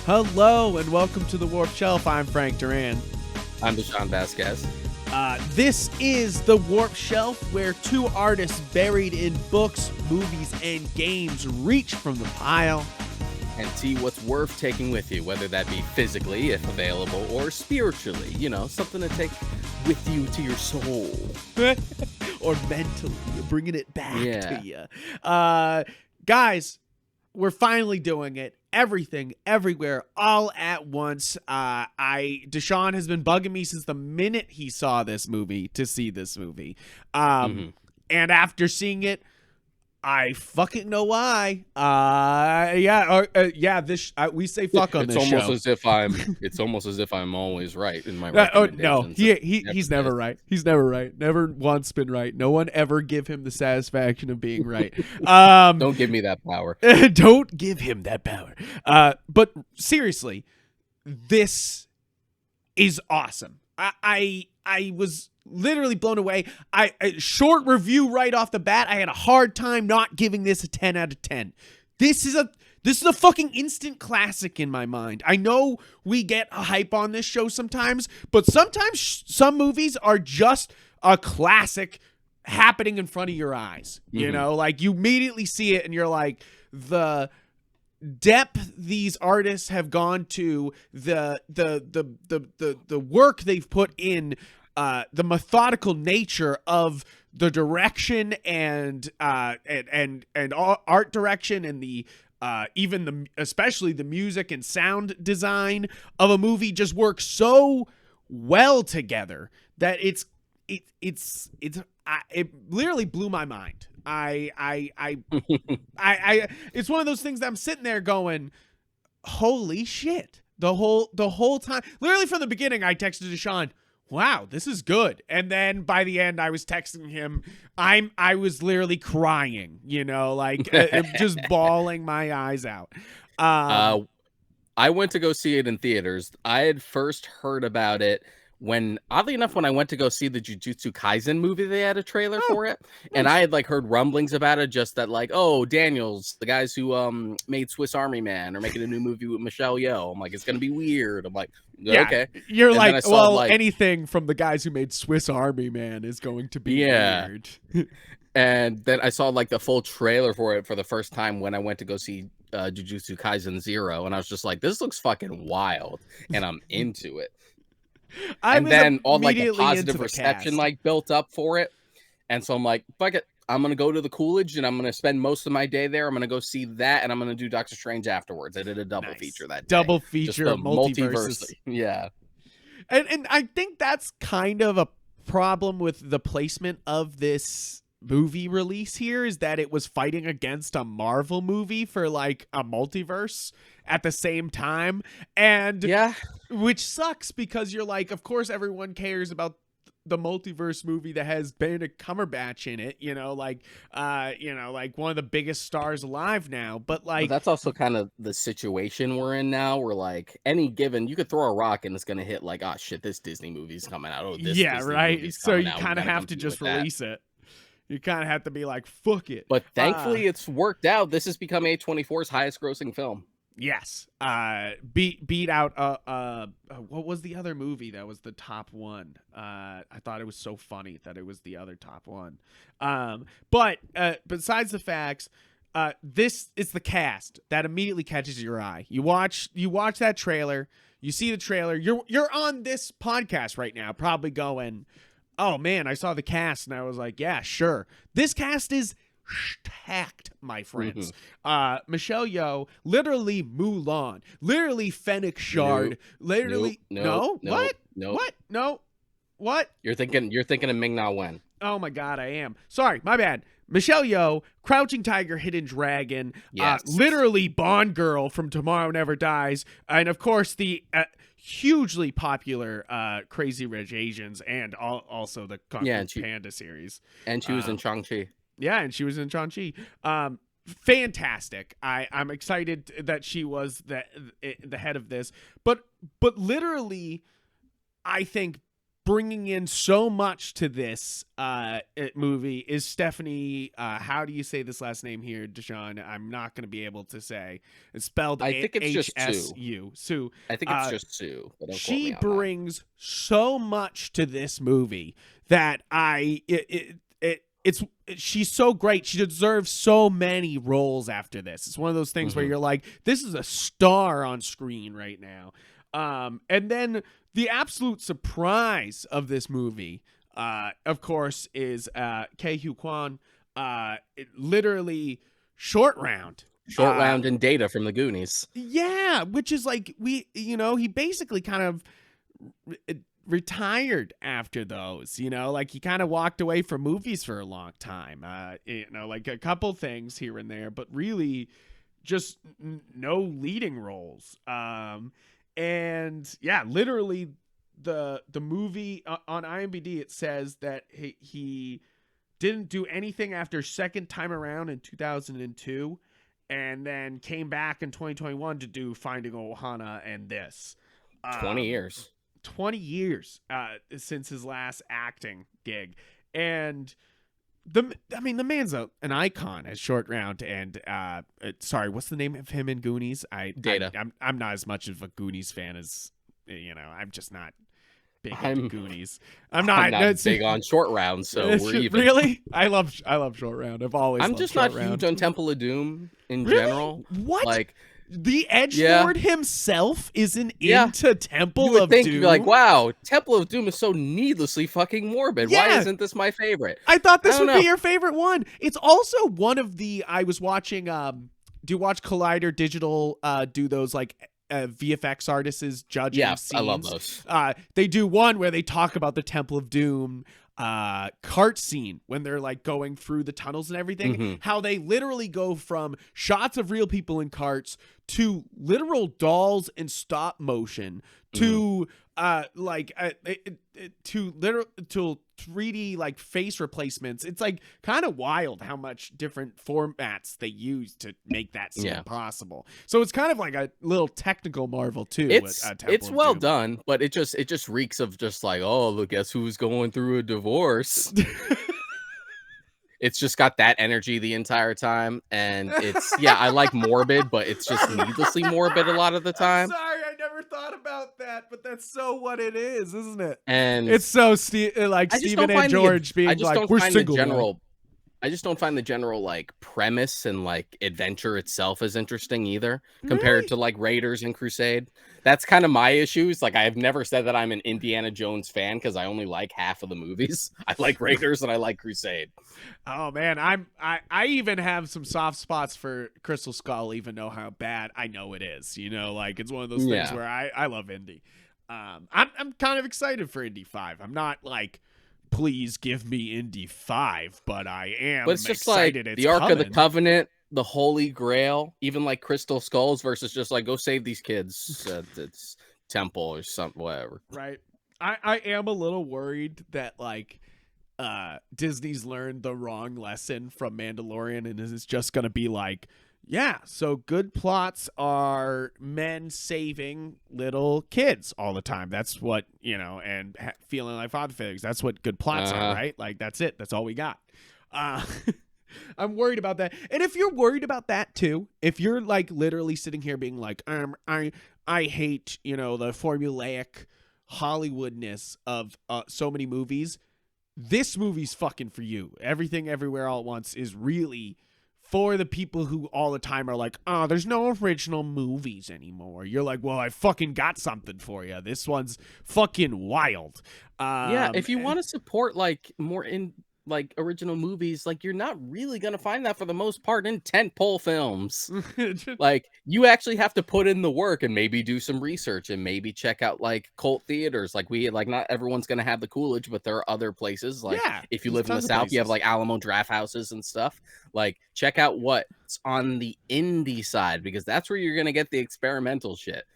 Hello and welcome to the Warped Shelf. I'm Frank Duran. I'm Deshaun Vasquez. This is the Warped Shelf, where two artists buried in books, movies, and games reach from the pile And see what's worth taking with you, whether that be physically, if available, or spiritually. You know, something to take with you to your soul. or mentally, bringing it back to you. Guys, we're finally doing it. Everything, everywhere, all at once. Deshaun has been bugging me since the minute he saw this movie to see this movie. And after seeing it, I fucking know why. We say fuck on this show. It's almost as if I'm always right in my recommendations. No, he's never right. He's never right. Never once been right. No one ever give him the satisfaction of being right. Don't give me that power. Don't give him that power. But seriously, this is awesome. I was literally blown away. A short review right off the bat. I had a hard time not giving this a 10 out of 10. This is a fucking instant classic in my mind. I know we get a hype on this show sometimes, but sometimes some movies are just a classic happening in front of your eyes. You know, like you immediately see it and you're like, the depth these artists have gone to, the work they've put in, the methodical nature of the direction and art direction and the especially the music and sound design of a movie just works so well together that it literally blew my mind. It's one of those things that I'm sitting there going, holy shit. The whole time, literally from the beginning, I texted Deshaun, wow, this is good. And then by the end, I was texting him. I was literally crying, you know, like just bawling my eyes out. I went to go see it in theaters. I had first heard about it when, oddly enough, when I went to go see the Jujutsu Kaisen movie, they had a trailer for it. And I had heard rumblings about it, just that Daniels, the guys who made Swiss Army Man, are making a new movie with Michelle Yeoh. I'm like, it's gonna be weird. I'm like, yeah, okay. You're and like, well, anything from the guys who made Swiss Army Man is going to be weird. And then I saw the full trailer for it for the first time when I went to go see Jujutsu Kaisen 0, and I was just like, this looks fucking wild, and I'm into it. And then all the positive reception built up for it, and so I'm like, fuck it, I'm gonna go to the Coolidge and I'm gonna spend most of my day there. I'm gonna go see that, and I'm gonna do Doctor Strange afterwards. I did a double feature that day. Double feature multiverse. Yeah, and I think that's kind of a problem with the placement of this movie release here, is that it was fighting against a Marvel movie for a multiverse at the same time, and which sucks because you're like, of course everyone cares about the multiverse movie that has Benedict Cumberbatch in it, one of the biggest stars alive now, but that's also kind of the situation we're in now, where any given, you could throw a rock and it's gonna hit oh shit, this Disney movie's coming out. So you kind of have to just release it. You kind of have to be like, fuck it. But thankfully, it's worked out. This has become A24's highest grossing film. Yes. Beat out what was the other movie that was the top one? I thought it was so funny that it was the other top one. But besides the facts, this is the cast that immediately catches your eye. You watch that trailer, you see the trailer, you're on this podcast right now probably going, oh man, I saw the cast and I was like, yeah, sure. This cast is stacked, my friends. Michelle Yeoh, literally Mulan, literally Fennec Shard, literally what? You're thinking of Ming-Na Wen. Oh my god, I am. Sorry, my bad. Michelle Yeoh, Crouching Tiger, Hidden Dragon, literally Bond Girl from Tomorrow Never Dies, and of course the hugely popular Crazy Rich Asians, and also the Kung Fu Panda series. And she was in Shang-Chi. Yeah, and she was in Shang-Chi. Fantastic. I'm excited that she was the head of this. But literally, I think bringing in so much to this movie is Stephanie. How do you say this last name here, Deshaun? I'm not going to be able to say. It's spelled I think it's just HSU. Sue. I think it's just Sue. But don't quote She me on brings so much to this movie that she's so great. She deserves so many roles after this. It's one of those things where you're like, this is a star on screen right now. And then the absolute surprise of this movie, of course, is Ke Huy Quan, literally Short Round. Short Round and Data from the Goonies. Yeah, which is like, he basically kind of retired after those, like he kind of walked away from movies for a long time, like a couple things here and there, but really just no leading roles. And yeah, literally the movie on IMDb, it says that he didn't do anything after second time around in 2002, and then came back in 2021 to do Finding Ohana and this. 20 years. 20 years since his last acting gig. And the man's an icon as Short Round. And sorry, what's the name of him in Goonies? Data. I'm not as much of a Goonies fan as I'm just not big into Goonies. I'm not big on Short Round, so we're even. Really? I love Short Round. I'm just not huge on Temple of Doom in general. What? Like, the Edgelord himself isn't into Temple you would of think Doom. You'd be like, wow, Temple of Doom is so needlessly fucking morbid. Yeah. Why isn't this my favorite? I thought this would be your favorite one. It's also one of the, I was watching, do you watch Collider Digital do those like VFX artists judging scenes? I love those. They do one where they talk about the Temple of Doom cart scene when they're like going through the tunnels and everything, how they literally go from shots of real people in carts to literal dolls and stop motion to to 3D like face replacements. It's like kind of wild how much different formats they use to make that scene possible. So it's kind of like a little technical marvel too. It's well done, but it just reeks of just like, oh, look, guess who's going through a divorce. It's just got that energy the entire time, and it's I like morbid, but it's just needlessly morbid a lot of the time. I'm sorry, I never thought about that, but that's so what it is, isn't it? And it's so Stephen and George being like, we're single. I just don't find the general like premise and like adventure itself as interesting either, compared to like Raiders and Crusade. That's kind of my issues. Like, I have never said that I'm an Indiana Jones fan because I only like half of the movies. I like Raiders and I like Crusade. Oh man, I even have some soft spots for Crystal Skull, even though how bad I know it is. Like it's one of those things where I love Indy. I'm kind of excited for Indy 5. I'm not like, please give me Indy 5, but I am. But it's just excited like it's the Ark coming. of the Covenant, the Holy Grail, even like Crystal Skulls versus just like, go save these kids at it's temple or something, whatever. Right. I am a little worried that like Disney's learned the wrong lesson from Mandalorian, and is just gonna be like, so good plots are men saving little kids all the time. That's what, and feeling like father figures. That's what good plots are, right? Like, that's it. That's all we got. I'm worried about that. And if you're worried about that too, if you're like literally sitting here being like, I hate, the formulaic Hollywoodness of so many movies, this movie's fucking for you. Everything Everywhere All at Once is really for the people who all the time are like, oh, there's no original movies anymore. You're like, well, I fucking got something for you. This one's fucking wild. If you want to support like more in like original movies, like you're not really gonna find that for the most part in tentpole films. Like, you actually have to put in the work and maybe do some research and maybe check out like cult theaters. Like, not everyone's gonna have the Coolidge, but there are other places. Like, if you live in the South, you have like Alamo Draft Houses and stuff. Like, check out what's on the indie side, because that's where you're gonna get the experimental shit.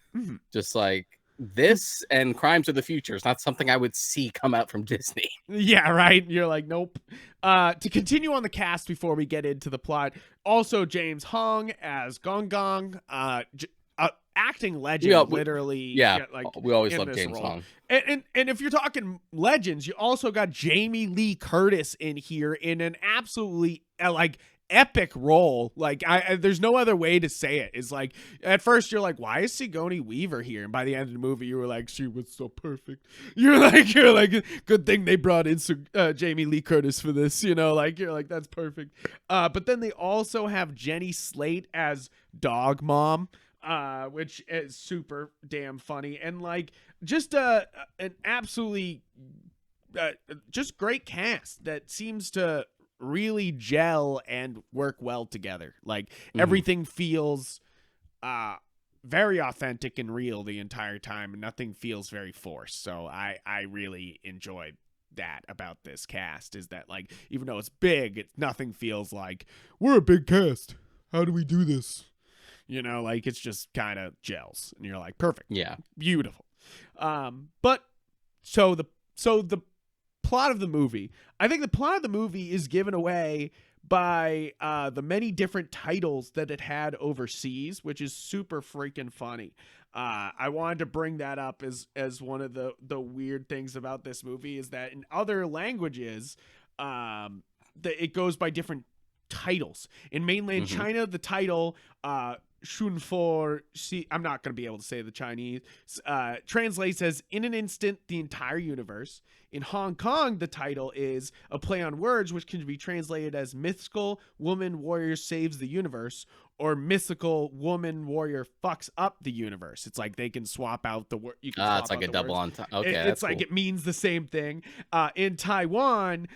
Just like this and Crimes of the Future is not something I would see come out from Disney. Yeah, right. You're like, nope. To continue on the cast before we get into the plot, also James Hong as Gong Gong. acting legend, we literally. Like we always in love this James role. Hong. And if you're talking legends, you also got Jamie Lee Curtis in here in an absolutely like epic role. Like there's no other way to say it. It's like at first you're like, why is Sigourney Weaver here? And by the end of the movie, you were like, she was so perfect. You're like, good thing they brought in Jamie Lee Curtis for this. Like you're like, that's perfect. But then they also have Jenny Slate as Dog Mom. Which is super damn funny and like just an absolutely just great cast that seems to really gel and work well together. Like everything feels very authentic and real the entire time, and nothing feels very forced. So I really enjoyed that about this cast, is that like even though it's big, nothing feels like we're a big cast. How do we do this? Like it's just kind of gels, and you're like, perfect, beautiful. But so the plot of the movie, I think the plot of the movie is given away by the many different titles that it had overseas, which is super freaking funny. I wanted to bring that up as one of the weird things about this movie, is that in other languages, it goes by different titles. In mainland China, the title Shunfor, I'm not going to be able to say the Chinese, translates as in an instant the entire universe. In Hong Kong, the title is a play on words, which can be translated as mythical woman warrior saves the universe, or mythical woman warrior fucks up the universe. It's like they can swap out the word. It's like a double on time. Okay, it's like cool. It means the same thing. In Taiwan,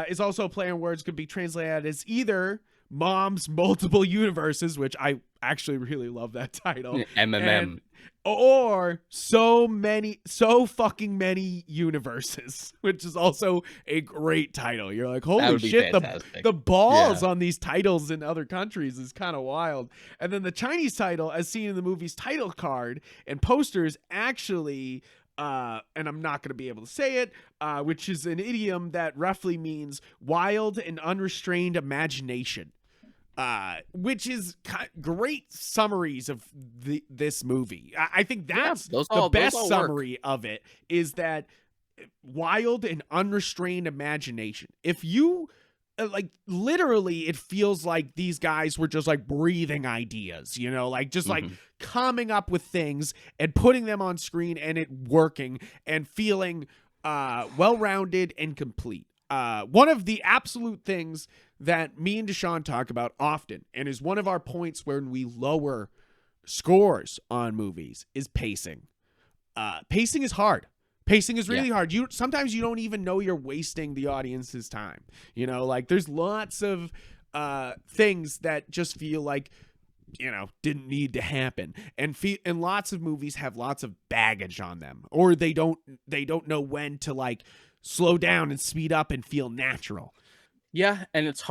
is also a play on words, could be translated as either Mom's Multiple Universes, which I actually really love that title. MMM. Or so fucking many universes, which is also a great title. You're like, holy shit, the balls on these titles in other countries is kind of wild. And then the Chinese title, as seen in the movie's title card and posters, actually, and I'm not going to be able to say it, which is an idiom that roughly means wild and unrestrained imagination. Which is great summaries of this movie. I think that's the best summary of it, is that wild and unrestrained imagination. If you like, literally, it feels like these guys were just like breathing ideas, like just like coming up with things and putting them on screen, and it working and feeling well-rounded and complete. One of the absolute things that me and Deshaun talk about often, and is one of our points when we lower scores on movies, is pacing. Pacing is hard. Pacing is really hard. Sometimes you don't even know you're wasting the audience's time. Like there's lots of things that just feel like didn't need to happen, and lots of movies have lots of baggage on them, or they don't know when to like slow down and speed up and feel natural. Yeah, and it's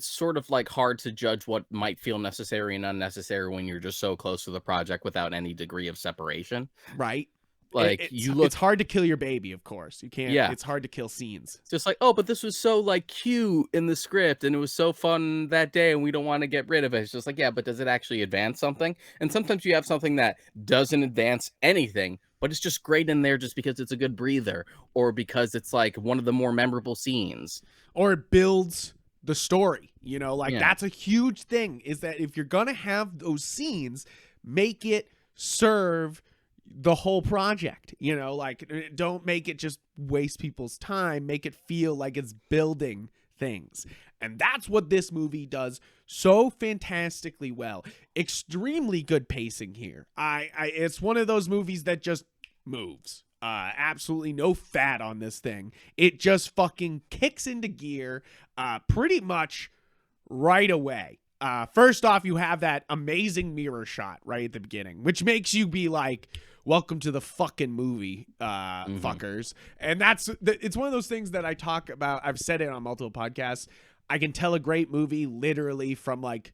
sort of like hard to judge what might feel necessary and unnecessary when you're just so close to the project without any degree of separation. Right. Like it's hard to kill your baby, of course. You can't. Yeah. It's hard to kill scenes. It's just like, oh, but this was so like cute in the script, and it was so fun that day, and we don't want to get rid of it. It's just like, yeah, but does it actually advance something? And sometimes you have something that doesn't advance anything, but it's just great in there just because it's a good breather, or because it's like one of the more memorable scenes, or it builds the story. That's a huge thing, is that if you're gonna have those scenes, make it serve the whole project. Like don't make it just waste people's time, make it feel like it's building things. And that's what this movie does so fantastically well. Extremely good pacing here. It's one of those movies that just moves. Absolutely no fat on this thing. It just fucking kicks into gear pretty much right away. First off, you have that amazing mirror shot right at the beginning, which makes you be like, welcome to the fucking movie, fuckers. And it's one of those things that I talk about. I've said it on multiple podcasts. I can tell a great movie literally from like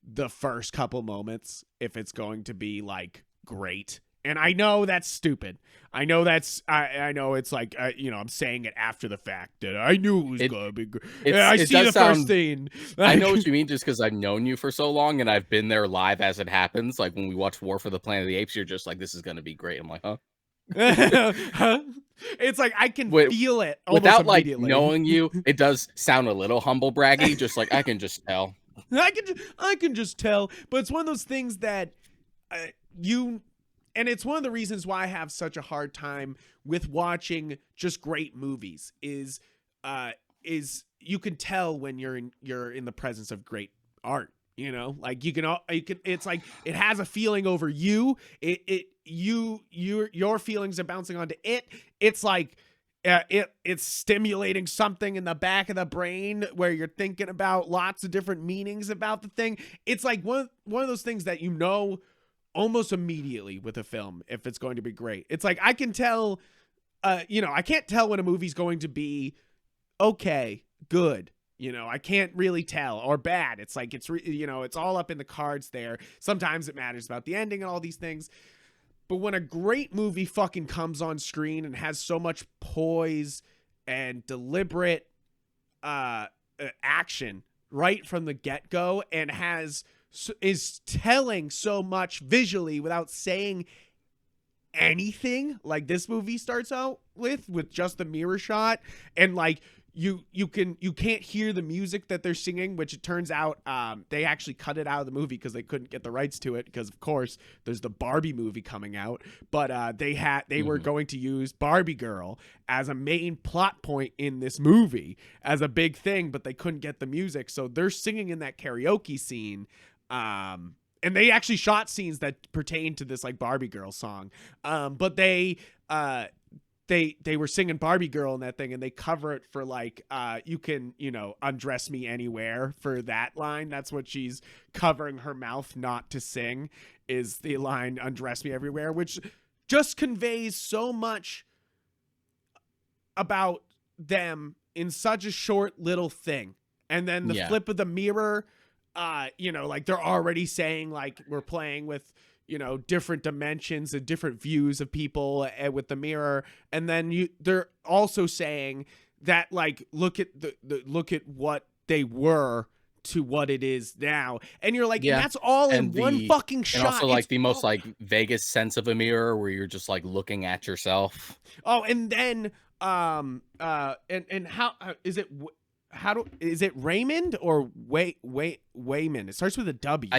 the first couple moments if it's going to be like great. And I know that's stupid. I know I know it's like I'm saying it after the fact that I knew it was gonna be good. I It see does the first sound. scene. I know what you mean, just because I've known you for so long and I've been there live as it happens. Like when we watch War for the Planet of the Apes, you're just like, "This is gonna be great." I'm like, "Huh." Huh? It's like I can Wait, feel it almost without like immediately. knowing you, it does sound a little humble braggy. Just like I can just tell. I can just tell, but it's one of those things that you and it's one of the reasons why I have such a hard time with watching just great movies is you can tell when you're in the presence of great art. Like you can it's like it has a feeling over you. Your feelings are bouncing onto it. It's like it's stimulating something in the back of the brain where you're thinking about lots of different meanings about the thing. It's like one of those things that almost immediately with a film if it's going to be great. It's like I can tell I can't tell when a movie's going to be okay, good. I can't really tell, or bad. It's like it's all up in the cards there. Sometimes it matters about the ending and all these things. But when a great movie fucking comes on screen and has so much poise and deliberate action right from the get-go and is telling so much visually without saying anything, like this movie starts out with just the mirror shot, and like you can't hear the music that they're singing, which it turns out they actually cut it out of the movie because they couldn't get the rights to it, because of course there's the Barbie movie coming out, but they were going to use Barbie Girl as a main plot point in this movie as a big thing, but they couldn't get the music, so they're singing in that karaoke scene. And they actually shot scenes that pertain to this like Barbie Girl song, but they were singing Barbie Girl in that thing, and they cover it for like you can undress me anywhere for that line. That's what she's covering her mouth not to sing, is the line undress me everywhere, which just conveys so much about them in such a short little thing. And then the flip of the mirror, like they're already saying like we're playing with different dimensions and different views of people with the mirror, and then they're also saying that like look at look at what they were to what it is now, and you're like, and that's all in one fucking shot. And also like the most like Vegas sense of a mirror where you're just like looking at yourself. Oh, and then and how is it? Is it Raymond or Wayman? It starts with a W.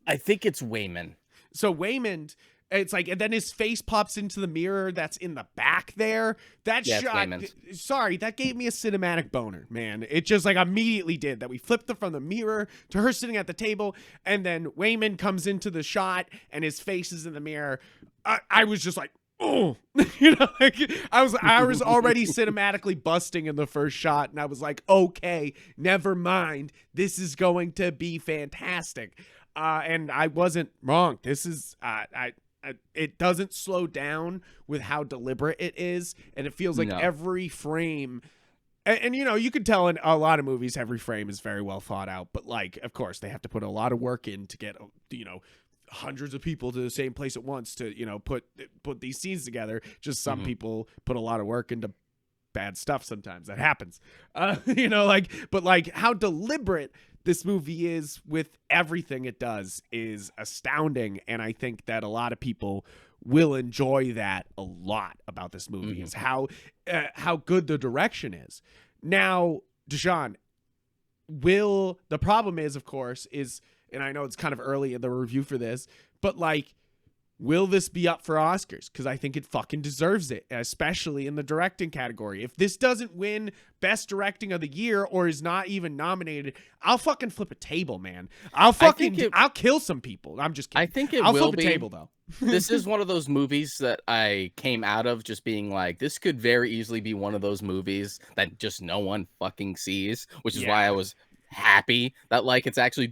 I think it's Wayman. So Waymond, it's like, and then his face pops into the mirror that's in the back there. That shot, sorry, that gave me a cinematic boner, man. It just like immediately did that. We flipped from the mirror to her sitting at the table, and then Waymond comes into the shot and his face is in the mirror. I was just like, oh, like I was already cinematically busting in the first shot, and I was like, okay, never mind. This is going to be fantastic. And I wasn't wrong. This is it doesn't slow down with how deliberate it is, and it feels like every frame. And you can tell in a lot of movies every frame is very well thought out, but like of course they have to put a lot of work in to get hundreds of people to the same place at once to put these scenes together. Just some people put a lot of work into bad stuff. Sometimes that happens. But like how deliberate this movie is with everything it does is astounding, and I think that a lot of people will enjoy that a lot about this movie, is how good the direction is. Now, Deshaun, the problem is, of course, and I know it's kind of early in the review for this, but like, will this be up for Oscars? Because I think it fucking deserves it, especially in the directing category. If this doesn't win Best Directing of the Year or is not even nominated, I'll fucking flip a table, man. I'll kill some people. I'm just kidding. I think I'll flip a table, though. This is one of those movies that I came out of just being like, this could very easily be one of those movies that just no one fucking sees, which is why I was happy that like it's actually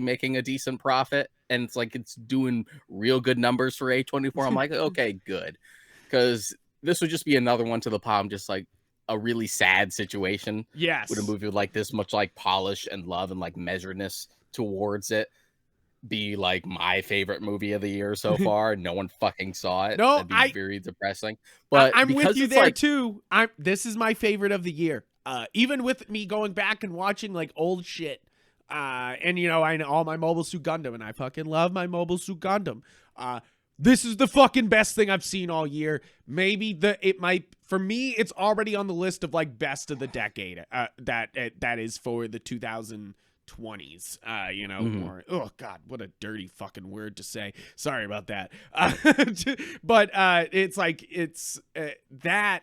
making a decent profit, and it's like it's doing real good numbers for A24. I'm like, okay, good, because this would just be another one to the palm, just like a really sad situation. Yes, with a movie with like this much like polish and love and like measuredness towards it. be like my favorite movie of the year so far. No one fucking saw it. No, That'd be very depressing. I But I'm with because you it's there like, too. This is my favorite of the year. Even with me going back and watching like old shit. And you know, I know all my Mobile Suit Gundam, and I fucking love my Mobile Suit Gundam. This is the fucking best thing I've seen all year. Maybe it might, for me, it's already on the list of like best of the decade. That is for the 2020s. You know, Mhm. or oh god, what a dirty fucking word to say. Sorry about that. But it's like that.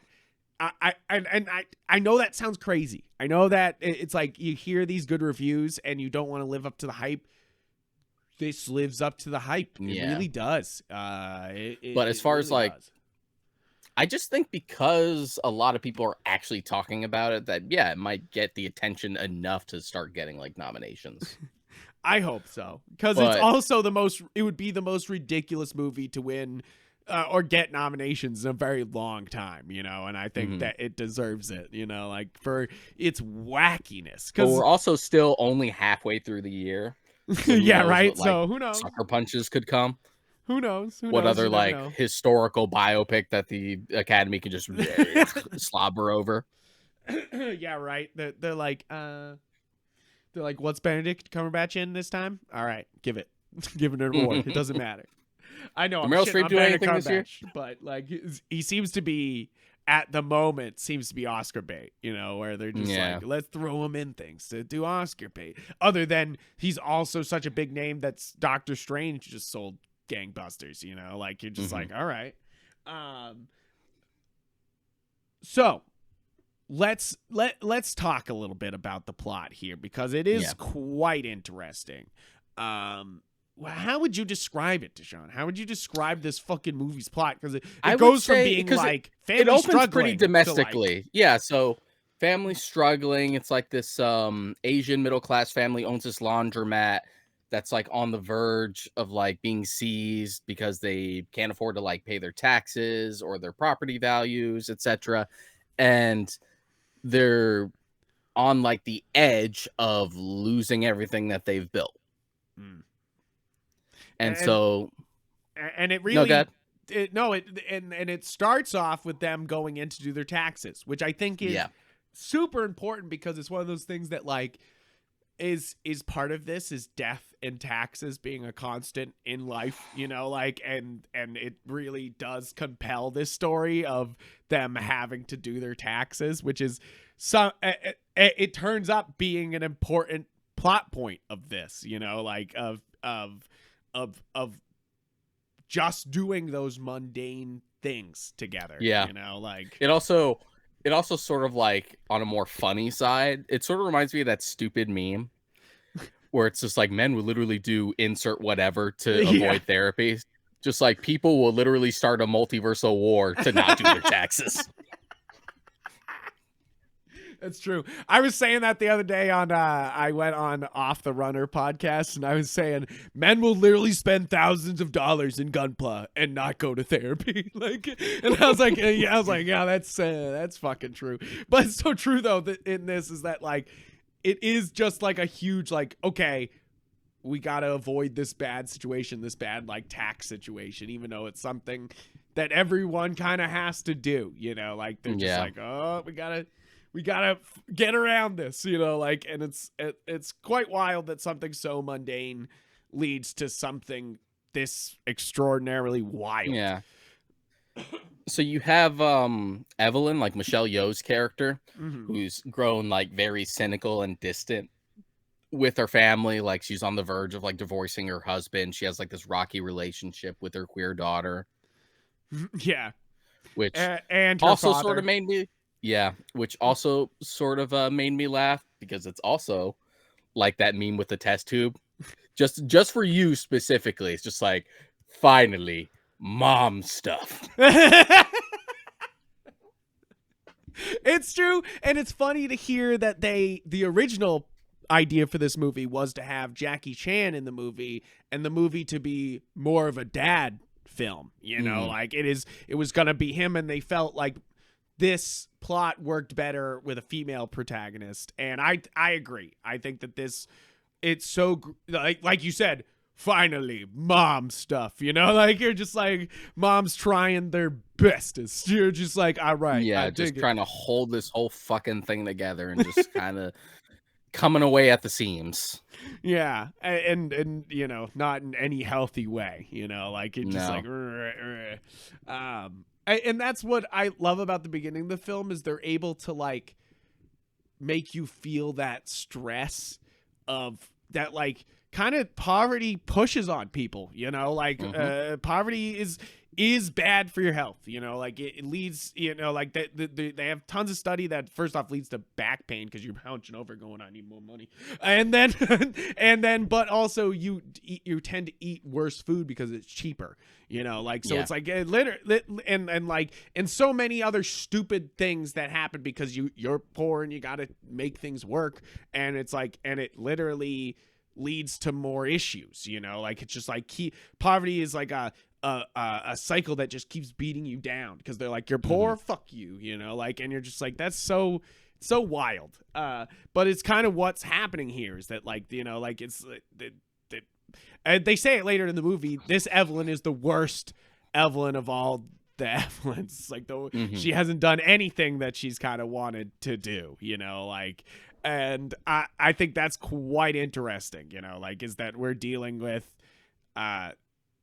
I know that sounds crazy. I know that it's like you hear these good reviews and you don't want to live up to the hype. This lives up to the hype. It Yeah. really does. But as far as really like, does. I just think because a lot of people are actually talking about it, that yeah, it might get the attention enough to start getting like nominations. I hope so, because it's But also the most. It would be the most ridiculous movie to win or get nominations in a very long time, you know. And I think that it deserves it, you know, like for its wackiness. but Because we're also still only halfway through the year. So who yeah, knows right. what like So who knows? sucker punches could come? Who knows? Who What knows? other You never like know. historical biopic that the Academy can just slobber over? Yeah, right. They're like, what's Benedict Cumberbatch in this time? All right, give it, give it an award. It doesn't matter. I know Did I'm Meryl shitting Streep on do Benedict anything this year? Cumberbatch, but like he seems to be at the moment seems to be Oscar bait. You know, where they're just like, let's throw him in things to do Oscar bait. Other than he's also such a big name that's Doctor Strange just sold gangbusters. You know, like you're just like, all right. So let's talk a little bit about the plot here because it is quite interesting. How would you describe it, Deshaun? How would you describe this fucking movie's plot? Because it goes from being like family it opens struggling pretty domestically. to like, Yeah, so family struggling. It's like this Asian middle class family owns this laundromat that's like on the verge of like being seized because they can't afford to like pay their taxes or their property values, etc. And they're on like the edge of losing everything that they've built. And so it really no, it starts off with them going in to do their taxes, which I think is super important because it's one of those things that like is part of this is death and taxes being a constant in life, you know, like and it really does compel this story of them having to do their taxes, which is it turns up being an important plot point of this, you know, like of just doing those mundane things together. Yeah. You know, like it also sort of like on a more funny side, it sort of reminds me of that stupid meme where it's just like men will literally do insert whatever to avoid therapy. Just like people will literally start a multiversal war to not do their taxes. That's true. I was saying that the other day on I went on Off the Runner podcast and I was saying men will literally spend thousands of dollars in Gunpla and not go to therapy. Like, and I was like, yeah, that's fucking true. But it's so true though that in this is that like it is just like a huge like, okay, we got to avoid this bad situation, this bad like tax situation, even though it's something that everyone kind of has to do, you know, like they're just like, oh, we gotta get around this, you know, like, and it's quite wild that something so mundane leads to something this extraordinarily wild. Yeah. So you have Evelyn, like Michelle Yeoh's character, who's grown like very cynical and distant with her family. Like she's on the verge of like divorcing her husband. She has like this rocky relationship with her queer daughter. Yeah. Which and her also father. sort of made me which also sort of made me laugh because it's also like that meme with the test tube. Just for you specifically. It's just like, finally, mom stuff. It's true, and it's funny to hear that the original idea for this movie was to have Jackie Chan in the movie and the movie to be more of a dad film, you know, like it was gonna be him, and they felt like this plot worked better with a female protagonist, and I agree. I think that it's so like you said, finally mom stuff, you know, like you're just like mom's trying their bestest. You're just like, all right, Yeah, I just dig it. trying to hold this whole fucking thing together and just kind of coming away at the seams. Yeah, and you know, not in any healthy way, you know, like it just like No. and that's what I love about the beginning of the film is they're able to like make you feel that stress of that, like kind of poverty pushes on people, you know, like poverty is bad for your health, you know, like it leads, you know, like they have tons of study that first off leads to back pain because you're hunching over going, I need more money, and then but also you tend to eat worse food because it's cheaper, you know, like so it's like and like and so many other stupid things that happen because you're poor and you got to make things work, and it's like and it literally leads to more issues, you know, like it's just like poverty is like a cycle that just keeps beating you down because they're like, you're poor, fuck you, you know, like, and you're just like, that's so wild. But it's kind of what's happening here is that, like, you know, like it's they say it later in the movie, this Evelyn is the worst Evelyn of all the Evelyns. It's like she hasn't done anything that she's kind of wanted to do, you know, like, and I think that's quite interesting, you know, like, is that we're dealing with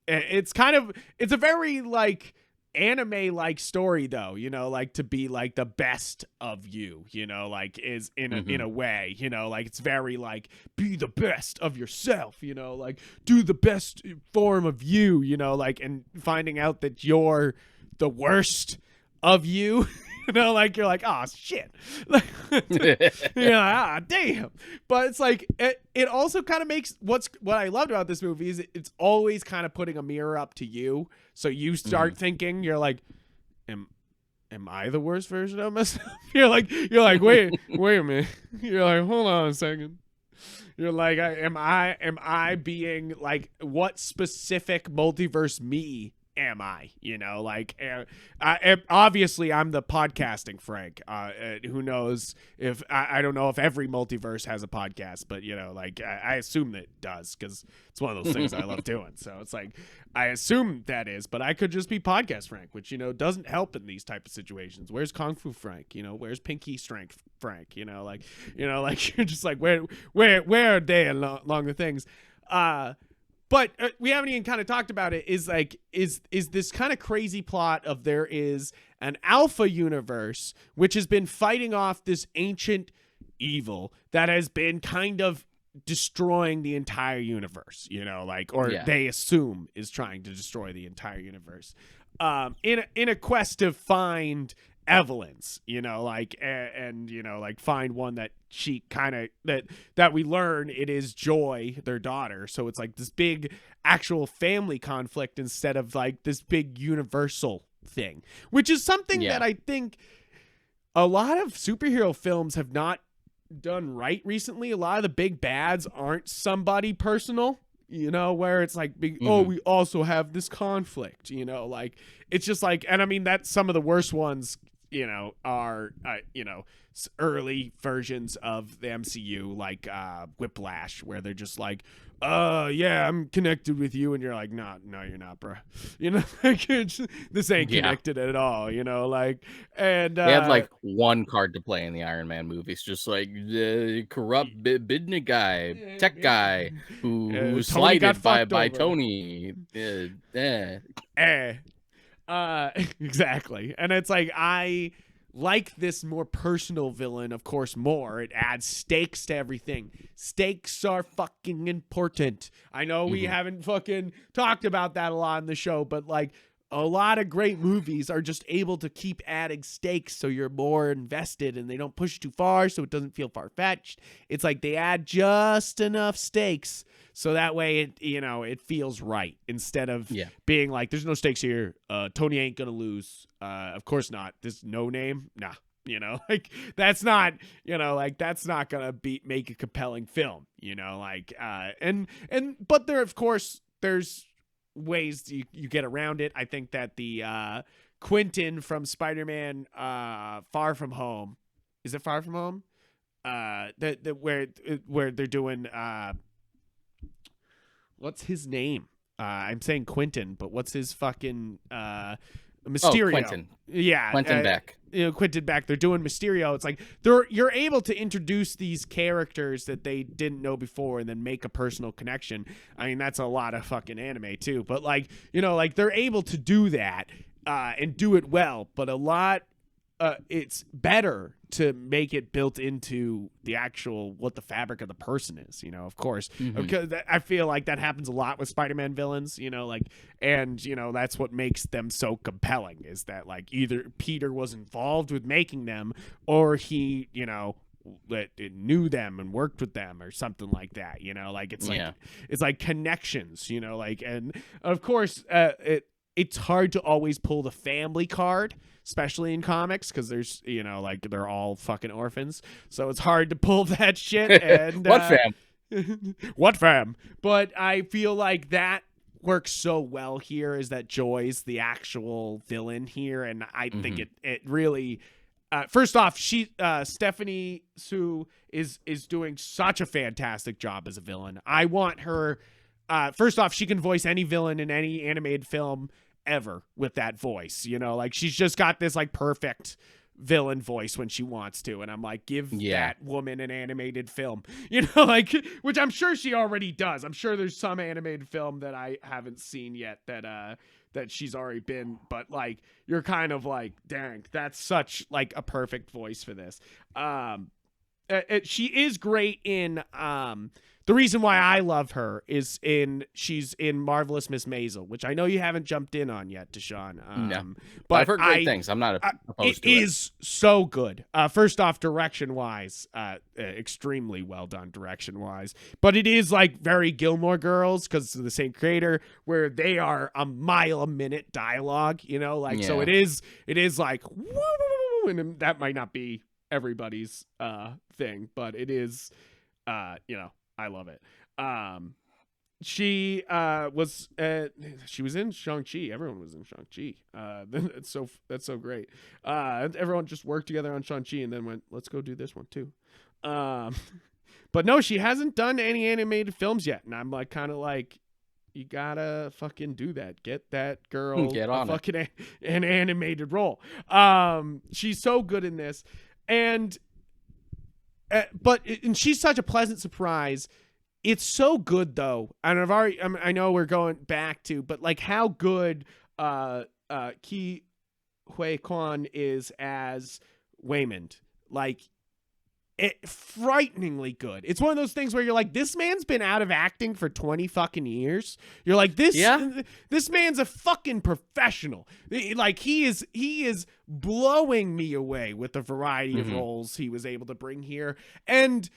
it's a very like anime like story though, you know, like to be like the best of you, you know, like is in a way, you know, like it's very like be the best of yourself, you know, like do the best form of you, you know, like, and finding out that you're the worst of you. You know, like you're like, oh shit, like, you know, damn. But it's like it also kind of makes what I loved about this movie is it's always kind of putting a mirror up to you, so you start thinking, you're like, am I the worst version of myself? You're like, wait a minute. You're like, hold on a second. You're like, am I being like, what specific multiverse me am I, you know, like obviously I'm the podcasting Frank, who knows if I don't know if every multiverse has a podcast, but you know, like I assume that it does because it's one of those things I love doing, so it's like I assume that is, but I could just be podcast Frank, which, you know, doesn't help in these type of situations. Where's Kung Fu Frank, you know, where's Pinky Strength Frank, you know, like you're just like where are they along the things. But we haven't even kind of talked about it, is like, is this kind of crazy plot of there is an alpha universe which has been fighting off this ancient evil that has been kind of destroying the entire universe, you know, like, or they assume is trying to destroy the entire universe, in a quest to find Evelyn's, you know, like, and you know, like find one that she kind of that we learn it is Joy, their daughter. So it's like this big actual family conflict instead of like this big universal thing, which is something that I think a lot of superhero films have not done right recently. A lot of the big bads aren't somebody personal, you know, where it's like, oh, we also have this conflict, you know, like it's just like, and I mean, that's some of the worst ones, you know, are, you know, early versions of the MCU, like Whiplash, where they're just like, yeah, I'm connected with you, and you're like, no, you're not, bro. You know, like this ain't connected at all. You know, like, and they had like one card to play in the Iron Man movies, just like corrupt business guy, tech guy who was slighted by Tony. Exactly, and it's like I like this more personal villain, of course, more. It adds stakes to everything. Stakes are fucking important. I know we haven't fucking talked about that a lot in the show, but like a lot of great movies are just able to keep adding stakes so you're more invested and they don't push too far so it doesn't feel far-fetched. It's like they add just enough stakes so that way it, you know, it feels right instead of being like, there's no stakes here. Tony ain't gonna lose. Of course not. This no name, nah. You know, like that's not, you know, like that's not gonna make a compelling film. You know, like but there, of course, there's ways you get around it. I think that the Quentin from Spider-Man Far From Home, is it Far From Home? Where they're doing what's his name? I'm saying Quentin, but what's his fucking Oh, Mysterio? Quentin. Yeah, Quentin Beck. Quentin Beck. They're doing Mysterio. It's like you're able to introduce these characters that they didn't know before, and then make a personal connection. I mean, that's a lot of fucking anime too. But like, like they're able to do that and do it well. But a lot. It's better to make it built into the actual what the fabric of the person is, of course, because I feel like that happens a lot with Spider-Man villains, and that's what makes them so compelling is that like either Peter was involved with making them or he, that it knew them and worked with them or something like that, like it's like connections, like, and of course, it's hard to always pull the family card, especially in comics, because there's, like they're all fucking orphans. So it's hard to pull that shit. And What fam? What fam? But I feel like that works so well here is that Joy's the actual villain here. And I think it really, first off, Stephanie Sue is doing such a fantastic job as a villain. I want her, first off, she can voice any villain in any animated film ever with that voice, like she's just got this like perfect villain voice when she wants to, and I'm like, give that woman an animated film, like, which I'm sure she already does. I'm sure there's some animated film that I haven't seen yet that she's already been, but like you're kind of like, dang, that's such like a perfect voice for this. She is great in the reason why I love her is she's in Marvelous Miss Maisel, which I know you haven't jumped in on yet, Deshaun. No, but I've heard great things. I'm not opposed to it. It is so good. First off, direction-wise, extremely well done direction-wise. But it is like very Gilmore Girls because it's the same creator, where they are a mile a minute dialogue. So it is like woo, and that might not be everybody's thing, but it is. I love it. She was in Shang-Chi. Everyone was in Shang-Chi. That's so great. Everyone just worked together on Shang-Chi and then went, let's go do this one too. But no, she hasn't done any animated films yet, and I'm like kind of like, you gotta fucking do that. Get that girl an animated role. She's so good in this, and she's such a pleasant surprise. It's so good though, and I know we're going back to, but like how good Ki Hui Kwan is as Waymond, like frighteningly good. It's one of those things where you're like, this man's been out of acting for 20 fucking years. You're like, this man's a fucking professional. Like he is blowing me away with the variety of roles he was able to bring here. And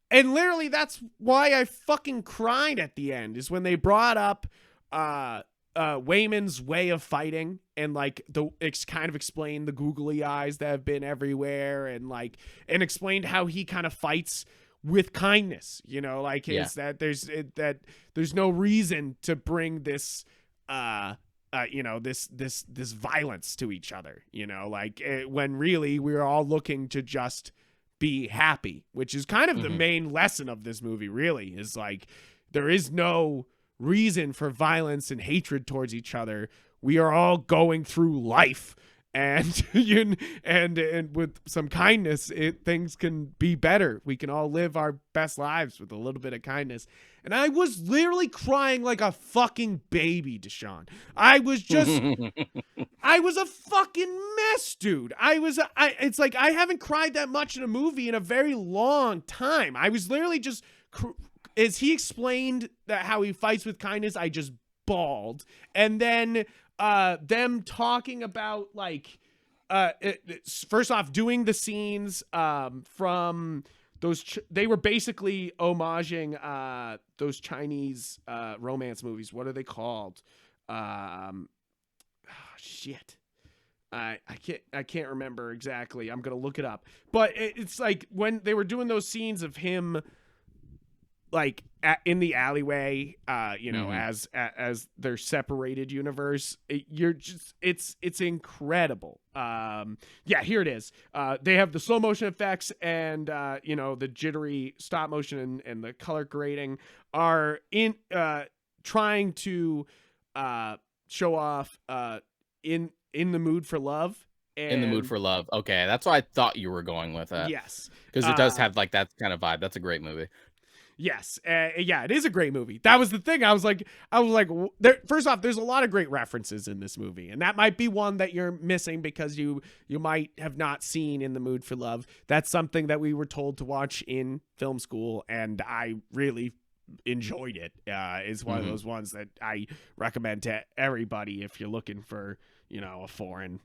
literally that's why I fucking cried at the end, is when they brought up Waymond's way of fighting, and like it's kind of explained the googly eyes that have been everywhere, and explained how he kind of fights with kindness, that there's no reason to bring this this violence to each other, when really we're all looking to just be happy, which is kind of the main lesson of this movie, really, is like there is no reason for violence and hatred towards each other. We are all going through life, and and with some kindness, things can be better. We can all live our best lives with a little bit of kindness. And I was literally crying like a fucking baby, Deshaun. I was a fucking mess, dude. It's like I haven't cried that much in a movie in a very long time. I was literally just, as he explained that how he fights with kindness, I just bawled. And then them talking about first off, doing the scenes from those they were basically homaging those Chinese romance movies. What are they called? Shit. I can't remember exactly. I'm gonna look it up. But it's like when they were doing those scenes of him like in the alleyway, as their separated universe, it's incredible. Here it is. They have the slow motion effects and the jittery stop motion and the color grading are in trying to show off in the mood for love. And In the mood for love. Okay, that's why I thought you were going with that. yes, Because it does have like that kind of vibe. That's a great movie. yes, yeah, it is a great movie. That was the thing. I was like, first off, there's a lot of great references in this movie, and that might be one that you're missing because you might have not seen In the Mood for Love. That's something that we were told to watch in film school, and I really enjoyed it. It's one of those ones that I recommend to everybody if you're looking for, a foreign